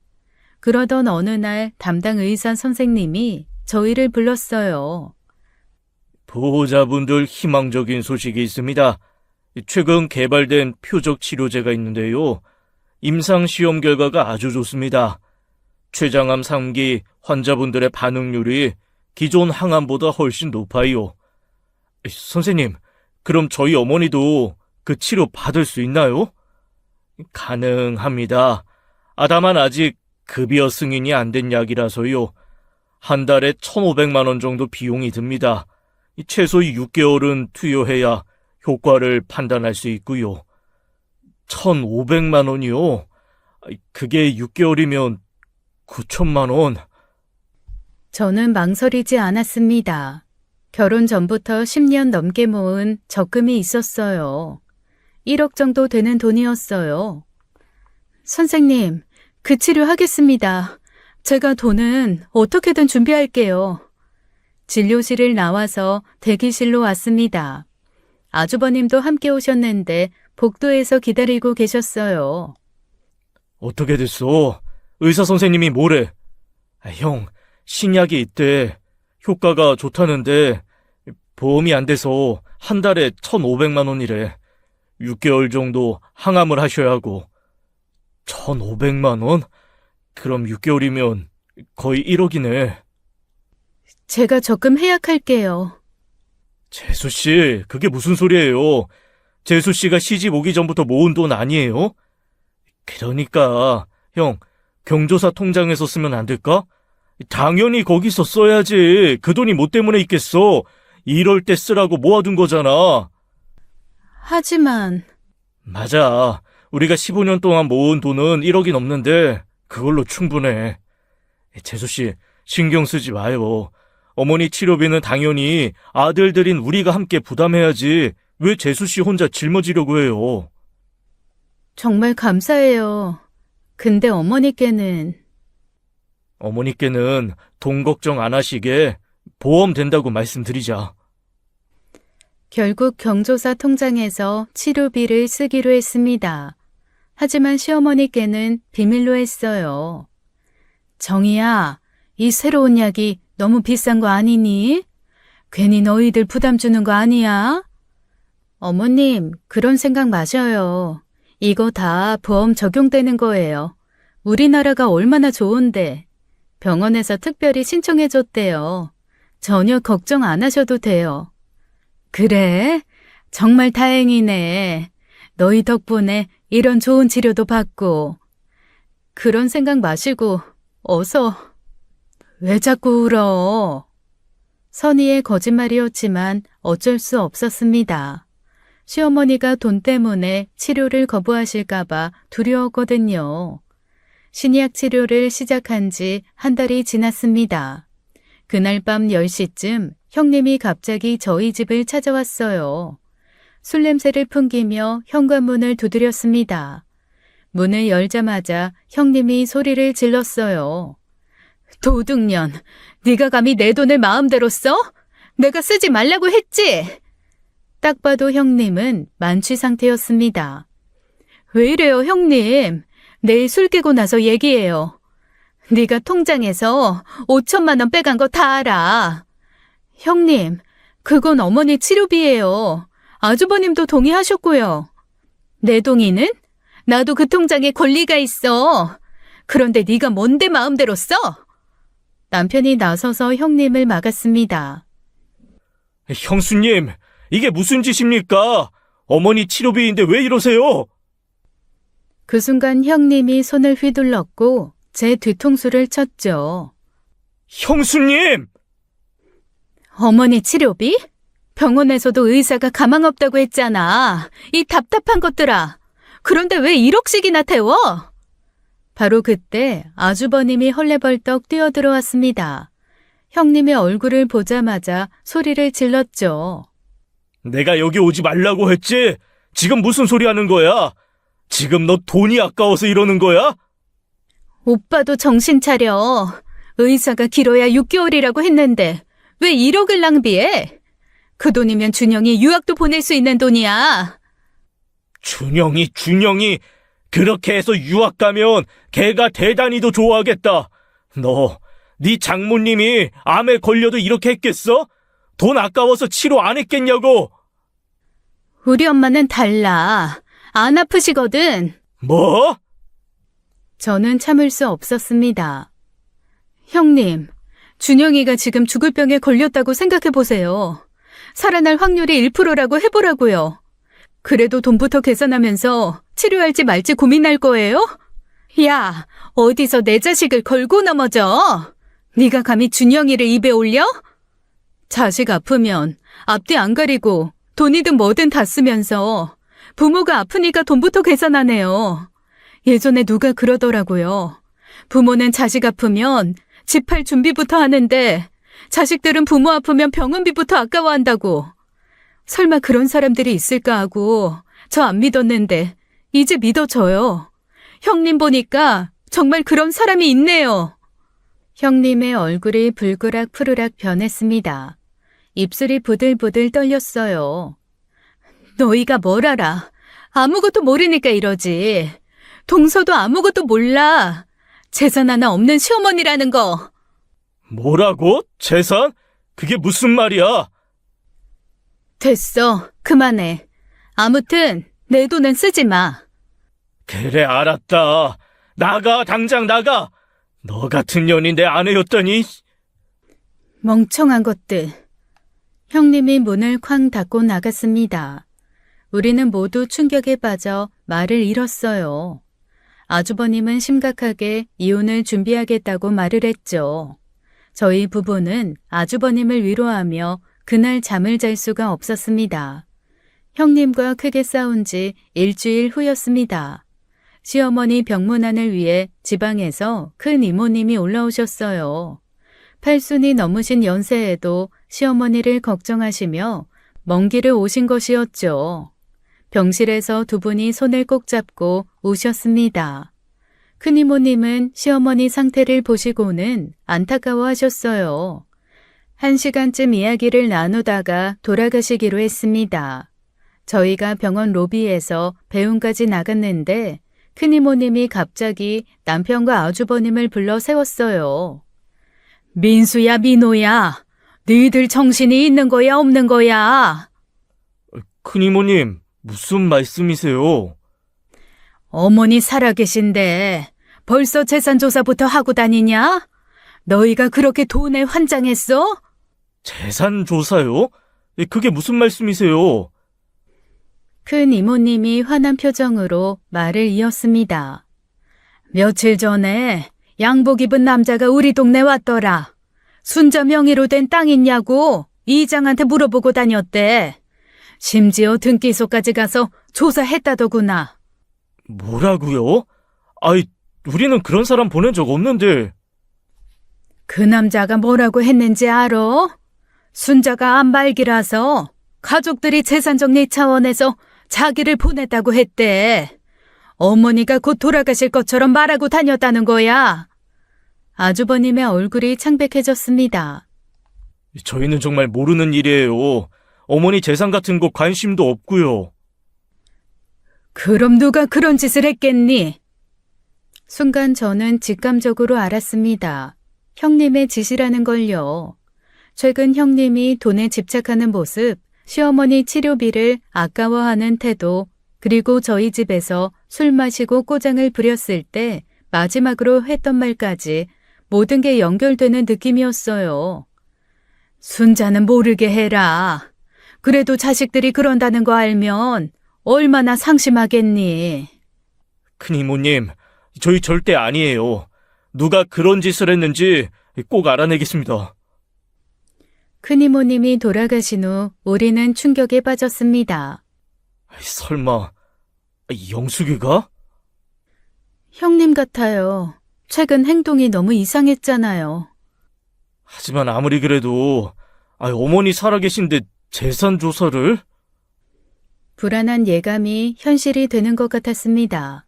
그러던 어느 날 담당 의사 선생님이 저희를 불렀어요. 보호자분들 희망적인 소식이 있습니다. 최근 개발된 표적 치료제가 있는데요. 임상시험 결과가 아주 좋습니다. 췌장암 3기 환자분들의 반응률이 기존 항암보다 훨씬 높아요. 선생님, 그럼 저희 어머니도 그 치료 받을 수 있나요? 가능합니다. 다만 아직 급여 승인이 안 된 약이라서요. 한 달에 1,500만 원 정도 비용이 듭니다. 최소 6개월은 투여해야 효과를 판단할 수 있고요. 1,500만 원이요? 그게 6개월이면 9천만 원. 저는 망설이지 않았습니다. 결혼 전부터 10년 넘게 모은 적금이 있었어요. 1억 정도 되는 돈이었어요. 선생님, 그 치료하겠습니다. 제가 돈은 어떻게든 준비할게요. 진료실을 나와서 대기실로 왔습니다. 아주버님도 함께 오셨는데 복도에서 기다리고 계셨어요. 어떻게 됐어? 의사 선생님이 뭐래? 형, 신약이 있대. 효과가 좋다는데 보험이 안 돼서 한 달에 1,500만 원이래. 6개월 정도 항암을 하셔야 하고. 1,500만 원? 그럼 6개월이면 거의 1억이네. 제가 적금 해약할게요. 재수 씨, 그게 무슨 소리예요? 재수 씨가 시집 오기 전부터 모은 돈 아니에요? 그러니까 형, 경조사 통장에서 쓰면 안 될까? 당연히 거기서 써야지. 그 돈이 뭐 때문에 있겠어? 이럴 때 쓰라고 모아둔 거잖아. 하지만 맞아. 우리가 15년 동안 모은 돈은 1억이 넘는데 그걸로 충분해. 재수 씨, 신경 쓰지 마요. 어머니 치료비는 당연히 아들들인 우리가 함께 부담해야지. 왜 재수 씨 혼자 짊어지려고 해요? 정말 감사해요. 근데 어머니께는 어머니께는 돈 걱정 안 하시게 보험 된다고 말씀드리자. 결국 경조사 통장에서 치료비를 쓰기로 했습니다. 하지만 시어머니께는 비밀로 했어요. 정희야, 이 새로운 약이 너무 비싼 거 아니니? 괜히 너희들 부담 주는 거 아니야? 어머님, 그런 생각 마셔요. 이거 다 보험 적용되는 거예요. 우리나라가 얼마나 좋은데. 병원에서 특별히 신청해줬대요. 전혀 걱정 안 하셔도 돼요. 그래? 정말 다행이네. 너희 덕분에 이런 좋은 치료도 받고. 그런 생각 마시고 어서. 왜 자꾸 울어? 선의의 거짓말이었지만 어쩔 수 없었습니다. 시어머니가 돈 때문에 치료를 거부하실까봐 두려웠거든요. 신약 치료를 시작한 지 한 달이 지났습니다. 그날 밤 10시쯤 형님이 갑자기 저희 집을 찾아왔어요. 술 냄새를 풍기며 현관문을 두드렸습니다. 문을 열자마자 형님이 소리를 질렀어요. 도둑년, 네가 감히 내 돈을 마음대로 써? 내가 쓰지 말라고 했지? 딱 봐도 형님은 만취 상태였습니다. 왜 이래요, 형님? 내일 술 깨고 나서 얘기해요. 네가 통장에서 5천만 원 빼간 거 다 알아. 형님, 그건 어머니 치료비예요. 아주버님도 동의하셨고요. 내 동의는? 나도 그 통장에 권리가 있어. 그런데 네가 뭔데 마음대로 써? 남편이 나서서 형님을 막았습니다. 형수님, 이게 무슨 짓입니까? 어머니 치료비인데 왜 이러세요? 그 순간 형님이 손을 휘둘렀고 제 뒤통수를 쳤죠. 형수님! 어머니 치료비? 병원에서도 의사가 가망 없다고 했잖아. 이 답답한 것들아. 그런데 왜 1억씩이나 태워? 바로 그때 아주버님이 헐레벌떡 뛰어들어왔습니다. 형님의 얼굴을 보자마자 소리를 질렀죠. 내가 여기 오지 말라고 했지? 지금 무슨 소리 하는 거야? 지금 너 돈이 아까워서 이러는 거야? 오빠도 정신 차려. 의사가 길어야 6개월이라고 했는데 왜 1억을 낭비해? 그 돈이면 준영이 유학도 보낼 수 있는 돈이야. 준영이 그렇게 해서 유학 가면 걔가 대단히도 좋아하겠다. 네 장모님이 암에 걸려도 이렇게 했겠어? 돈 아까워서 치료 안 했겠냐고. 우리 엄마는 달라. 안 아프시거든. 뭐? 저는 참을 수 없었습니다. 형님, 준영이가 지금 죽을 병에 걸렸다고 생각해보세요. 살아날 확률이 1%라고 해보라고요. 그래도 돈부터 계산하면서 치료할지 말지 고민할 거예요? 야, 어디서 내 자식을 걸고 넘어져? 네가 감히 준영이를 입에 올려? 자식 아프면 앞뒤 안 가리고 돈이든 뭐든 다 쓰면서 부모가 아프니까 돈부터 계산하네요. 예전에 누가 그러더라고요. 부모는 자식 아프면 집 팔 준비부터 하는데 자식들은 부모 아프면 병원비부터 아까워한다고. 설마 그런 사람들이 있을까 하고 저 안 믿었는데 이제 믿어져요. 형님 보니까 정말 그런 사람이 있네요. 형님의 얼굴이 불그락 푸르락 변했습니다. 입술이 부들부들 떨렸어요. 너희가 뭘 알아? 아무것도 모르니까 이러지. 동서도 아무것도 몰라. 재산 하나 없는 시어머니라는 거. 뭐라고? 재산? 그게 무슨 말이야? 됐어. 그만해. 아무튼 내 돈은 쓰지 마. 그래, 알았다. 나가, 당장 나가. 너 같은 년이 내 아내였더니. 멍청한 것들. 형님이 문을 쾅 닫고 나갔습니다. 우리는 모두 충격에 빠져 말을 잃었어요. 아주버님은 심각하게 이혼을 준비하겠다고 말을 했죠. 저희 부부는 아주버님을 위로하며 그날 잠을 잘 수가 없었습니다. 형님과 크게 싸운 지 일주일 후였습니다. 시어머니 병문안을 위해 지방에서 큰 이모님이 올라오셨어요. 8순이 넘으신 연세에도 시어머니를 걱정하시며 먼 길을 오신 것이었죠. 병실에서 두 분이 손을 꼭 잡고 우셨습니다. 큰이모님은 시어머니 상태를 보시고는 안타까워하셨어요. 1시간쯤 이야기를 나누다가 돌아가시기로 했습니다. 저희가 병원 로비에서 배웅까지 나갔는데 큰이모님이 갑자기 남편과 아주버님을 불러 세웠어요. 민수야, 민호야, 너희들 정신이 있는 거야, 없는 거야? 큰이모님, 무슨 말씀이세요? 어머니 살아계신데 벌써 재산조사부터 하고 다니냐? 너희가 그렇게 돈에 환장했어? 재산 조사요? 그게 무슨 말씀이세요? 큰 이모님이 화난 표정으로 말을 이었습니다. 며칠 전에 양복 입은 남자가 우리 동네 왔더라. 순자 명의로 된 땅 있냐고 이장한테 물어보고 다녔대. 심지어 등기소까지 가서 조사했다더구나. 뭐라고요? 아이, 우리는 그런 사람 보낸 적 없는데. 그 남자가 뭐라고 했는지 알아? 순자가 안발기라서 가족들이 재산정리 차원에서 자기를 보냈다고 했대. 어머니가 곧 돌아가실 것처럼 말하고 다녔다는 거야. 아주버님의 얼굴이 창백해졌습니다. 저희는 정말 모르는 일이에요. 어머니 재산 같은 거 관심도 없고요. 그럼 누가 그런 짓을 했겠니? 순간 저는 직감적으로 알았습니다. 형님의 짓이라는 걸요. 최근 형님이 돈에 집착하는 모습, 시어머니 치료비를 아까워하는 태도, 그리고 저희 집에서 술 마시고 꼬장을 부렸을 때 마지막으로 했던 말까지 모든 게 연결되는 느낌이었어요. 순자는 모르게 해라. 그래도 자식들이 그런다는 거 알면 얼마나 상심하겠니? 큰이모님, 저희 절대 아니에요. 누가 그런 짓을 했는지 꼭 알아내겠습니다. 큰이모님이 돌아가신 후 우리는 충격에 빠졌습니다. 설마 영숙이가? 형님 같아요. 최근 행동이 너무 이상했잖아요. 하지만 아무리 그래도 어머니 살아계신데 재산 조사를? 불안한 예감이 현실이 되는 것 같았습니다.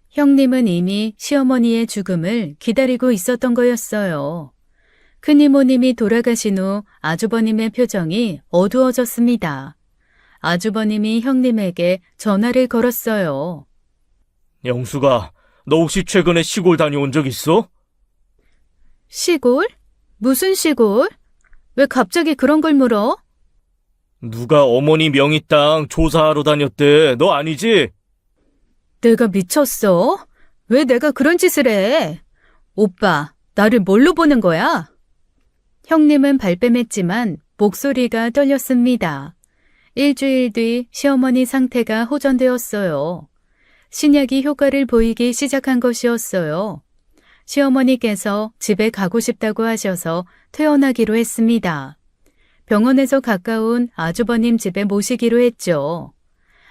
형님은 이미 시어머니의 죽음을 기다리고 있었던 거였어요. 큰이모님이 돌아가신 후 아주버님의 표정이 어두워졌습니다. 아주버님이 형님에게 전화를 걸었어요. 영숙아, 너 혹시 최근에 시골 다녀온 적 있어? 시골? 무슨 시골? 왜 갑자기 그런 걸 물어? 누가 어머니 명의 땅 조사하러 다녔대. 너 아니지? 내가 미쳤어? 왜 내가 그런 짓을 해? 오빠, 나를 뭘로 보는 거야? 형님은 발뺌했지만 목소리가 떨렸습니다. 일주일 뒤 시어머니 상태가 호전되었어요. 신약이 효과를 보이기 시작한 것이었어요. 시어머니께서 집에 가고 싶다고 하셔서 퇴원하기로 했습니다. 병원에서 가까운 아주버님 집에 모시기로 했죠.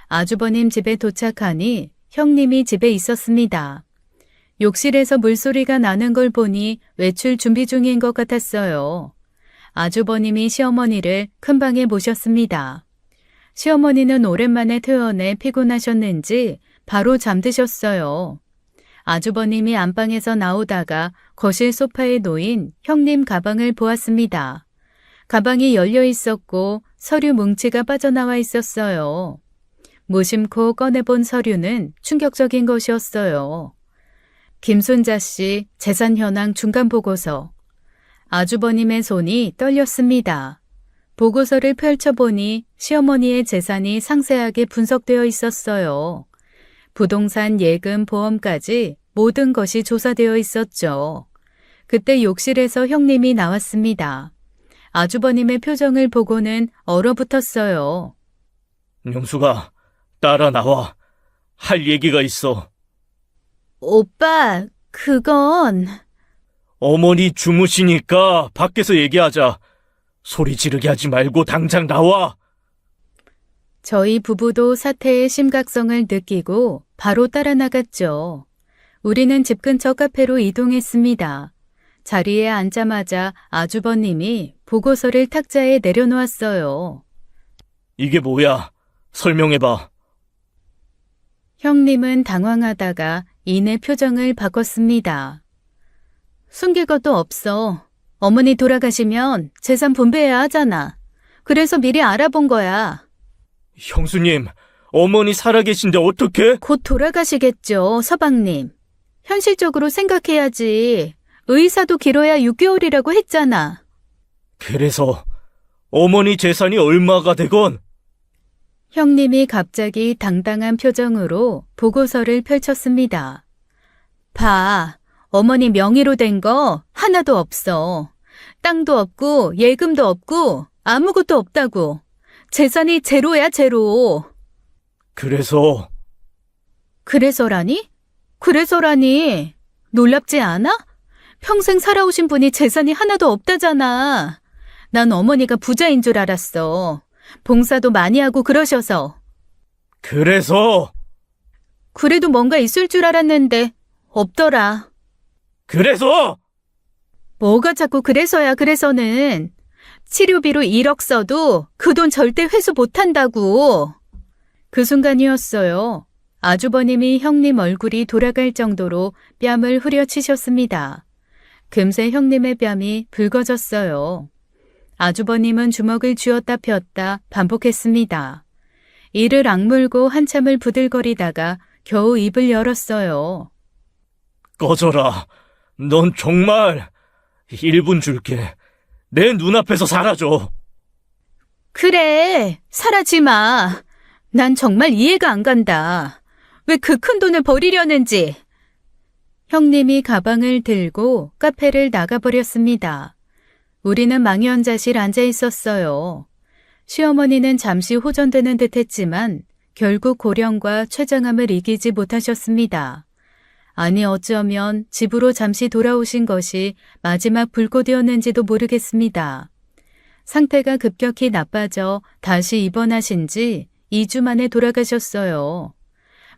아주버님 집에 도착하니 형님이 집에 있었습니다. 욕실에서 물소리가 나는 걸 보니 외출 준비 중인 것 같았어요. 아주버님이 시어머니를 큰 방에 모셨습니다. 시어머니는 오랜만에 퇴원해 피곤하셨는지 바로 잠드셨어요. 아주버님이 안방에서 나오다가 거실 소파에 놓인 형님 가방을 보았습니다. 가방이 열려 있었고 서류 뭉치가 빠져나와 있었어요. 무심코 꺼내본 서류는 충격적인 것이었어요. 김순자 씨 재산 현황 중간 보고서. 아주버님의 손이 떨렸습니다. 보고서를 펼쳐보니 시어머니의 재산이 상세하게 분석되어 있었어요. 부동산, 예금, 보험까지 모든 것이 조사되어 있었죠. 그때 욕실에서 형님이 나왔습니다. 아주버님의 표정을 보고는 얼어붙었어요. 영수가 따라 나와. 할 얘기가 있어. 오빠, 그건... 어머니 주무시니까 밖에서 얘기하자. 소리 지르게 하지 말고 당장 나와. 저희 부부도 사태의 심각성을 느끼고 바로 따라 나갔죠. 우리는 집 근처 카페로 이동했습니다. 자리에 앉자마자 아주버님이 보고서를 탁자에 내려놓았어요. 이게 뭐야? 설명해봐. 형님은 당황하다가 이내 표정을 바꿨습니다. 숨길 것도 없어. 어머니 돌아가시면 재산 분배해야 하잖아. 그래서 미리 알아본 거야. 형수님, 어머니 살아계신데 어떡해? 곧 돌아가시겠죠, 서방님. 현실적으로 생각해야지. 의사도 길어야 6개월이라고 했잖아. 그래서 어머니 재산이 얼마가 되건? 형님이 갑자기 당당한 표정으로 보고서를 펼쳤습니다. 봐, 어머니 명의로 된 거 하나도 없어. 땅도 없고 예금도 없고 아무것도 없다고. 재산이 제로야, 제로. 그래서라니? 그래서라니? 놀랍지 않아? 평생 살아오신 분이 재산이 하나도 없다잖아. 난 어머니가 부자인 줄 알았어. 봉사도 많이 하고 그러셔서. 그래서 그래도 뭔가 있을 줄 알았는데 없더라. 뭐가 자꾸 그래서야, 그래서는. 치료비로 1억 써도 그 돈 절대 회수 못한다고. 그 순간이었어요. 아주버님이 형님 얼굴이 돌아갈 정도로 뺨을 후려치셨습니다. 금세 형님의 뺨이 붉어졌어요. 아주버님은 주먹을 쥐었다 폈다 반복했습니다. 이를 악물고 한참을 부들거리다가 겨우 입을 열었어요. 꺼져라. 넌 정말 1분 줄게. 내 눈앞에서 사라져. 그래, 사라지 마. 난 정말 이해가 안 간다. 왜 그 큰 돈을 버리려는지. 형님이 가방을 들고 카페를 나가버렸습니다. 우리는 망연자실 앉아 있었어요. 시어머니는 잠시 호전되는 듯 했지만 결국 고령과 췌장암을 이기지 못하셨습니다. 아니 어쩌면 집으로 잠시 돌아오신 것이 마지막 불꽃이었는지도 모르겠습니다. 상태가 급격히 나빠져 다시 입원하신 지 2주 만에 돌아가셨어요.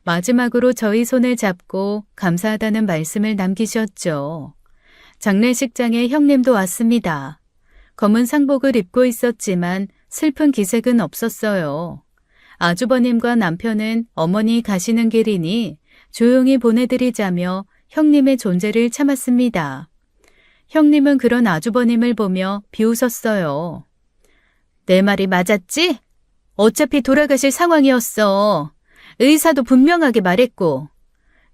마지막으로 저희 손을 잡고 감사하다는 말씀을 남기셨죠. 장례식장에 형님도 왔습니다. 검은 상복을 입고 있었지만 슬픈 기색은 없었어요. 아주버님과 남편은 어머니 가시는 길이니 조용히 보내드리자며 형님의 존재를 참았습니다. 형님은 그런 아주버님을 보며 비웃었어요. 내 말이 맞았지? 어차피 돌아가실 상황이었어. 의사도 분명하게 말했고.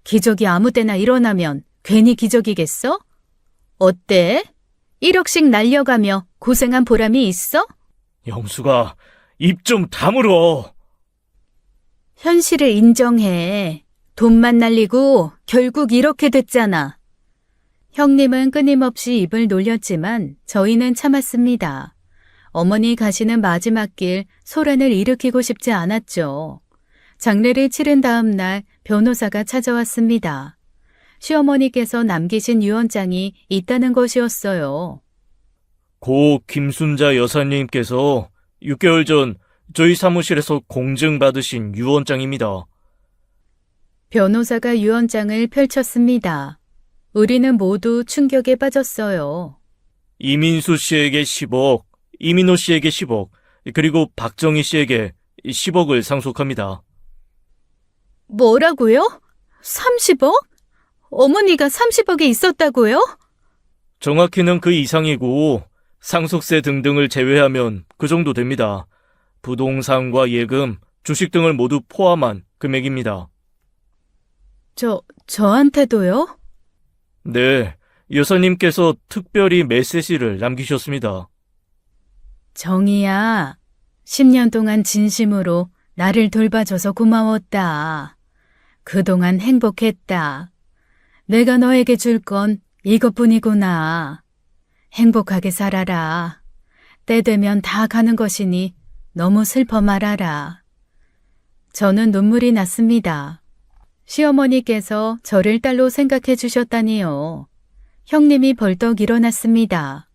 기적이 아무 때나 일어나면 괜히 기적이겠어? 어때? 1억씩 날려가며 고생한 보람이 있어? 영수가 입 좀 다물어. 현실을 인정해. 돈만 날리고 결국 이렇게 됐잖아. 형님은 끊임없이 입을 놀렸지만 저희는 참았습니다. 어머니 가시는 마지막 길 소란을 일으키고 싶지 않았죠. 장례를 치른 다음 날 변호사가 찾아왔습니다. 시어머니께서 남기신 유언장이 있다는 것이었어요. 고 김순자 여사님께서 6개월 전 저희 사무실에서 공증받으신 유언장입니다. 변호사가 유언장을 펼쳤습니다. 우리는 모두 충격에 빠졌어요. 이민수 씨에게 10억, 이민호 씨에게 10억, 그리고 박정희 씨에게 10억을 상속합니다. 뭐라고요? 30억? 어머니가 30억이 있었다고요? 정확히는 그 이상이고 상속세 등등을 제외하면 그 정도 됩니다. 부동산과 예금, 주식 등을 모두 포함한 금액입니다. 저한테도요? 네, 여사님께서 특별히 메시지를 남기셨습니다. 정희야, 10년 동안 진심으로 나를 돌봐줘서 고마웠다. 그동안 행복했다. 내가 너에게 줄 건 이것뿐이구나. 행복하게 살아라. 때 되면 다 가는 것이니 너무 슬퍼 말아라. 저는 눈물이 났습니다. 시어머니께서 저를 딸로 생각해 주셨다니요. 형님이 벌떡 일어났습니다.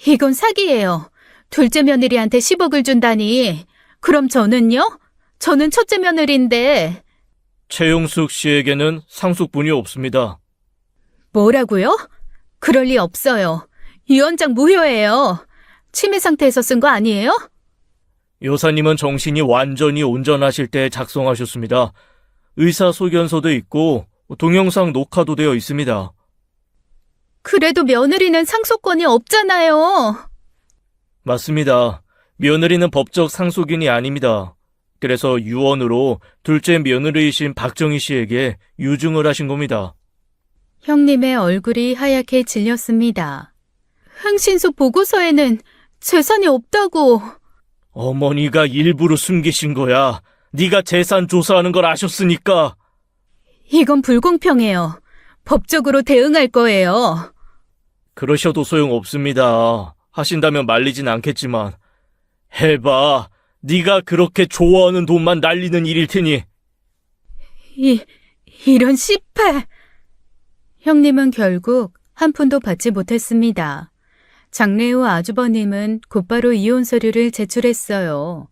이건 사기예요. 둘째 며느리한테 10억을 준다니. 그럼 저는요? 저는 첫째 며느리인데. 최용숙 씨에게는 상속분이 없습니다. 뭐라고요? 그럴 리 없어요. 유언장 무효예요. 치매 상태에서 쓴 거 아니에요? 여사님은 정신이 완전히 온전하실 때 작성하셨습니다. 의사소견서도 있고 동영상 녹화도 되어 있습니다. 그래도 며느리는 상속권이 없잖아요. 맞습니다. 며느리는 법적 상속인이 아닙니다. 그래서 유언으로 둘째 며느리이신 박정희 씨에게 유증을 하신 겁니다. 형님의 얼굴이 하얗게 질렸습니다. 흥신소 보고서에는 재산이 없다고. 어머니가 일부러 숨기신 거야. 네가 재산 조사하는 걸 아셨으니까. 이건 불공평해요. 법적으로 대응할 거예요. 그러셔도 소용없습니다. 하신다면 말리진 않겠지만. 해봐. 네가 그렇게 좋아하는 돈만 날리는 일일 테니. 이런 씨팔. 형님은 결국 한 푼도 받지 못했습니다. 장래 후 아주버님은 곧바로 이혼 서류를 제출했어요.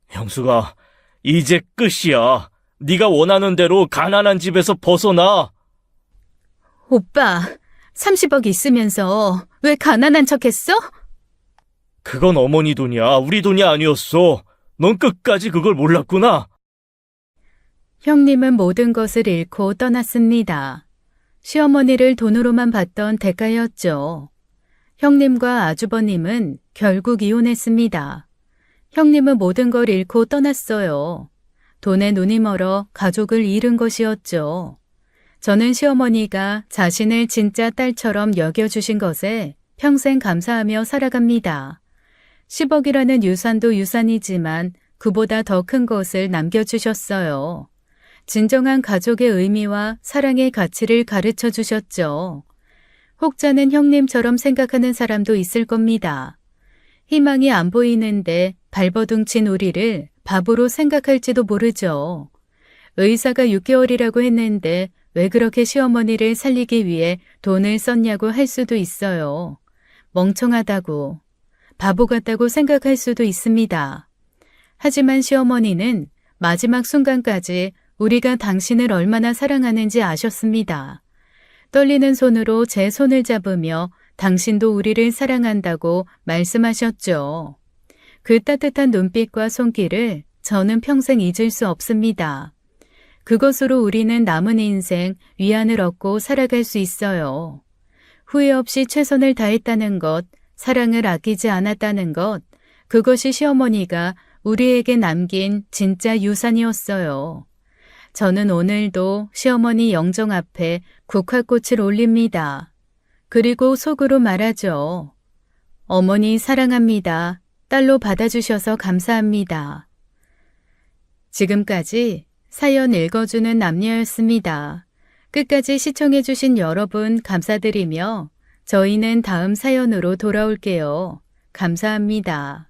형수가 이제 끝이야. 네가 원하는 대로 가난한 집에서 벗어나. 오빠, 30억 있으면서 왜 가난한 척했어? 그건 어머니 돈이야. 우리 돈이 아니었어. 넌 끝까지 그걸 몰랐구나. 형님은 모든 것을 잃고 떠났습니다. 시어머니를 돈으로만 봤던 대가였죠. 형님과 아주버님은 결국 이혼했습니다. 형님은 모든 걸 잃고 떠났어요. 돈에 눈이 멀어 가족을 잃은 것이었죠. 저는 시어머니가 자신을 진짜 딸처럼 여겨주신 것에 평생 감사하며 살아갑니다. 10억이라는 유산도 유산이지만 그보다 더 큰 것을 남겨주셨어요. 진정한 가족의 의미와 사랑의 가치를 가르쳐 주셨죠. 혹자는 형님처럼 생각하는 사람도 있을 겁니다. 희망이 안 보이는데 발버둥친 우리를 바보로 생각할지도 모르죠. 의사가 6개월이라고 했는데 왜 그렇게 시어머니를 살리기 위해 돈을 썼냐고 할 수도 있어요. 멍청하다고, 바보 같다고 생각할 수도 있습니다. 하지만 시어머니는 마지막 순간까지 우리가 당신을 얼마나 사랑하는지 아셨습니다. 떨리는 손으로 제 손을 잡으며 당신도 우리를 사랑한다고 말씀하셨죠. 그 따뜻한 눈빛과 손길을 저는 평생 잊을 수 없습니다. 그것으로 우리는 남은 인생 위안을 얻고 살아갈 수 있어요. 후회 없이 최선을 다했다는 것, 사랑을 아끼지 않았다는 것, 그것이 시어머니가 우리에게 남긴 진짜 유산이었어요. 저는 오늘도 시어머니 영정 앞에 국화꽃을 올립니다. 그리고 속으로 말하죠. 어머니 사랑합니다. 딸로 받아주셔서 감사합니다. 지금까지 사연 읽어주는 남녀였습니다. 끝까지 시청해주신 여러분 감사드리며 저희는 다음 사연으로 돌아올게요. 감사합니다.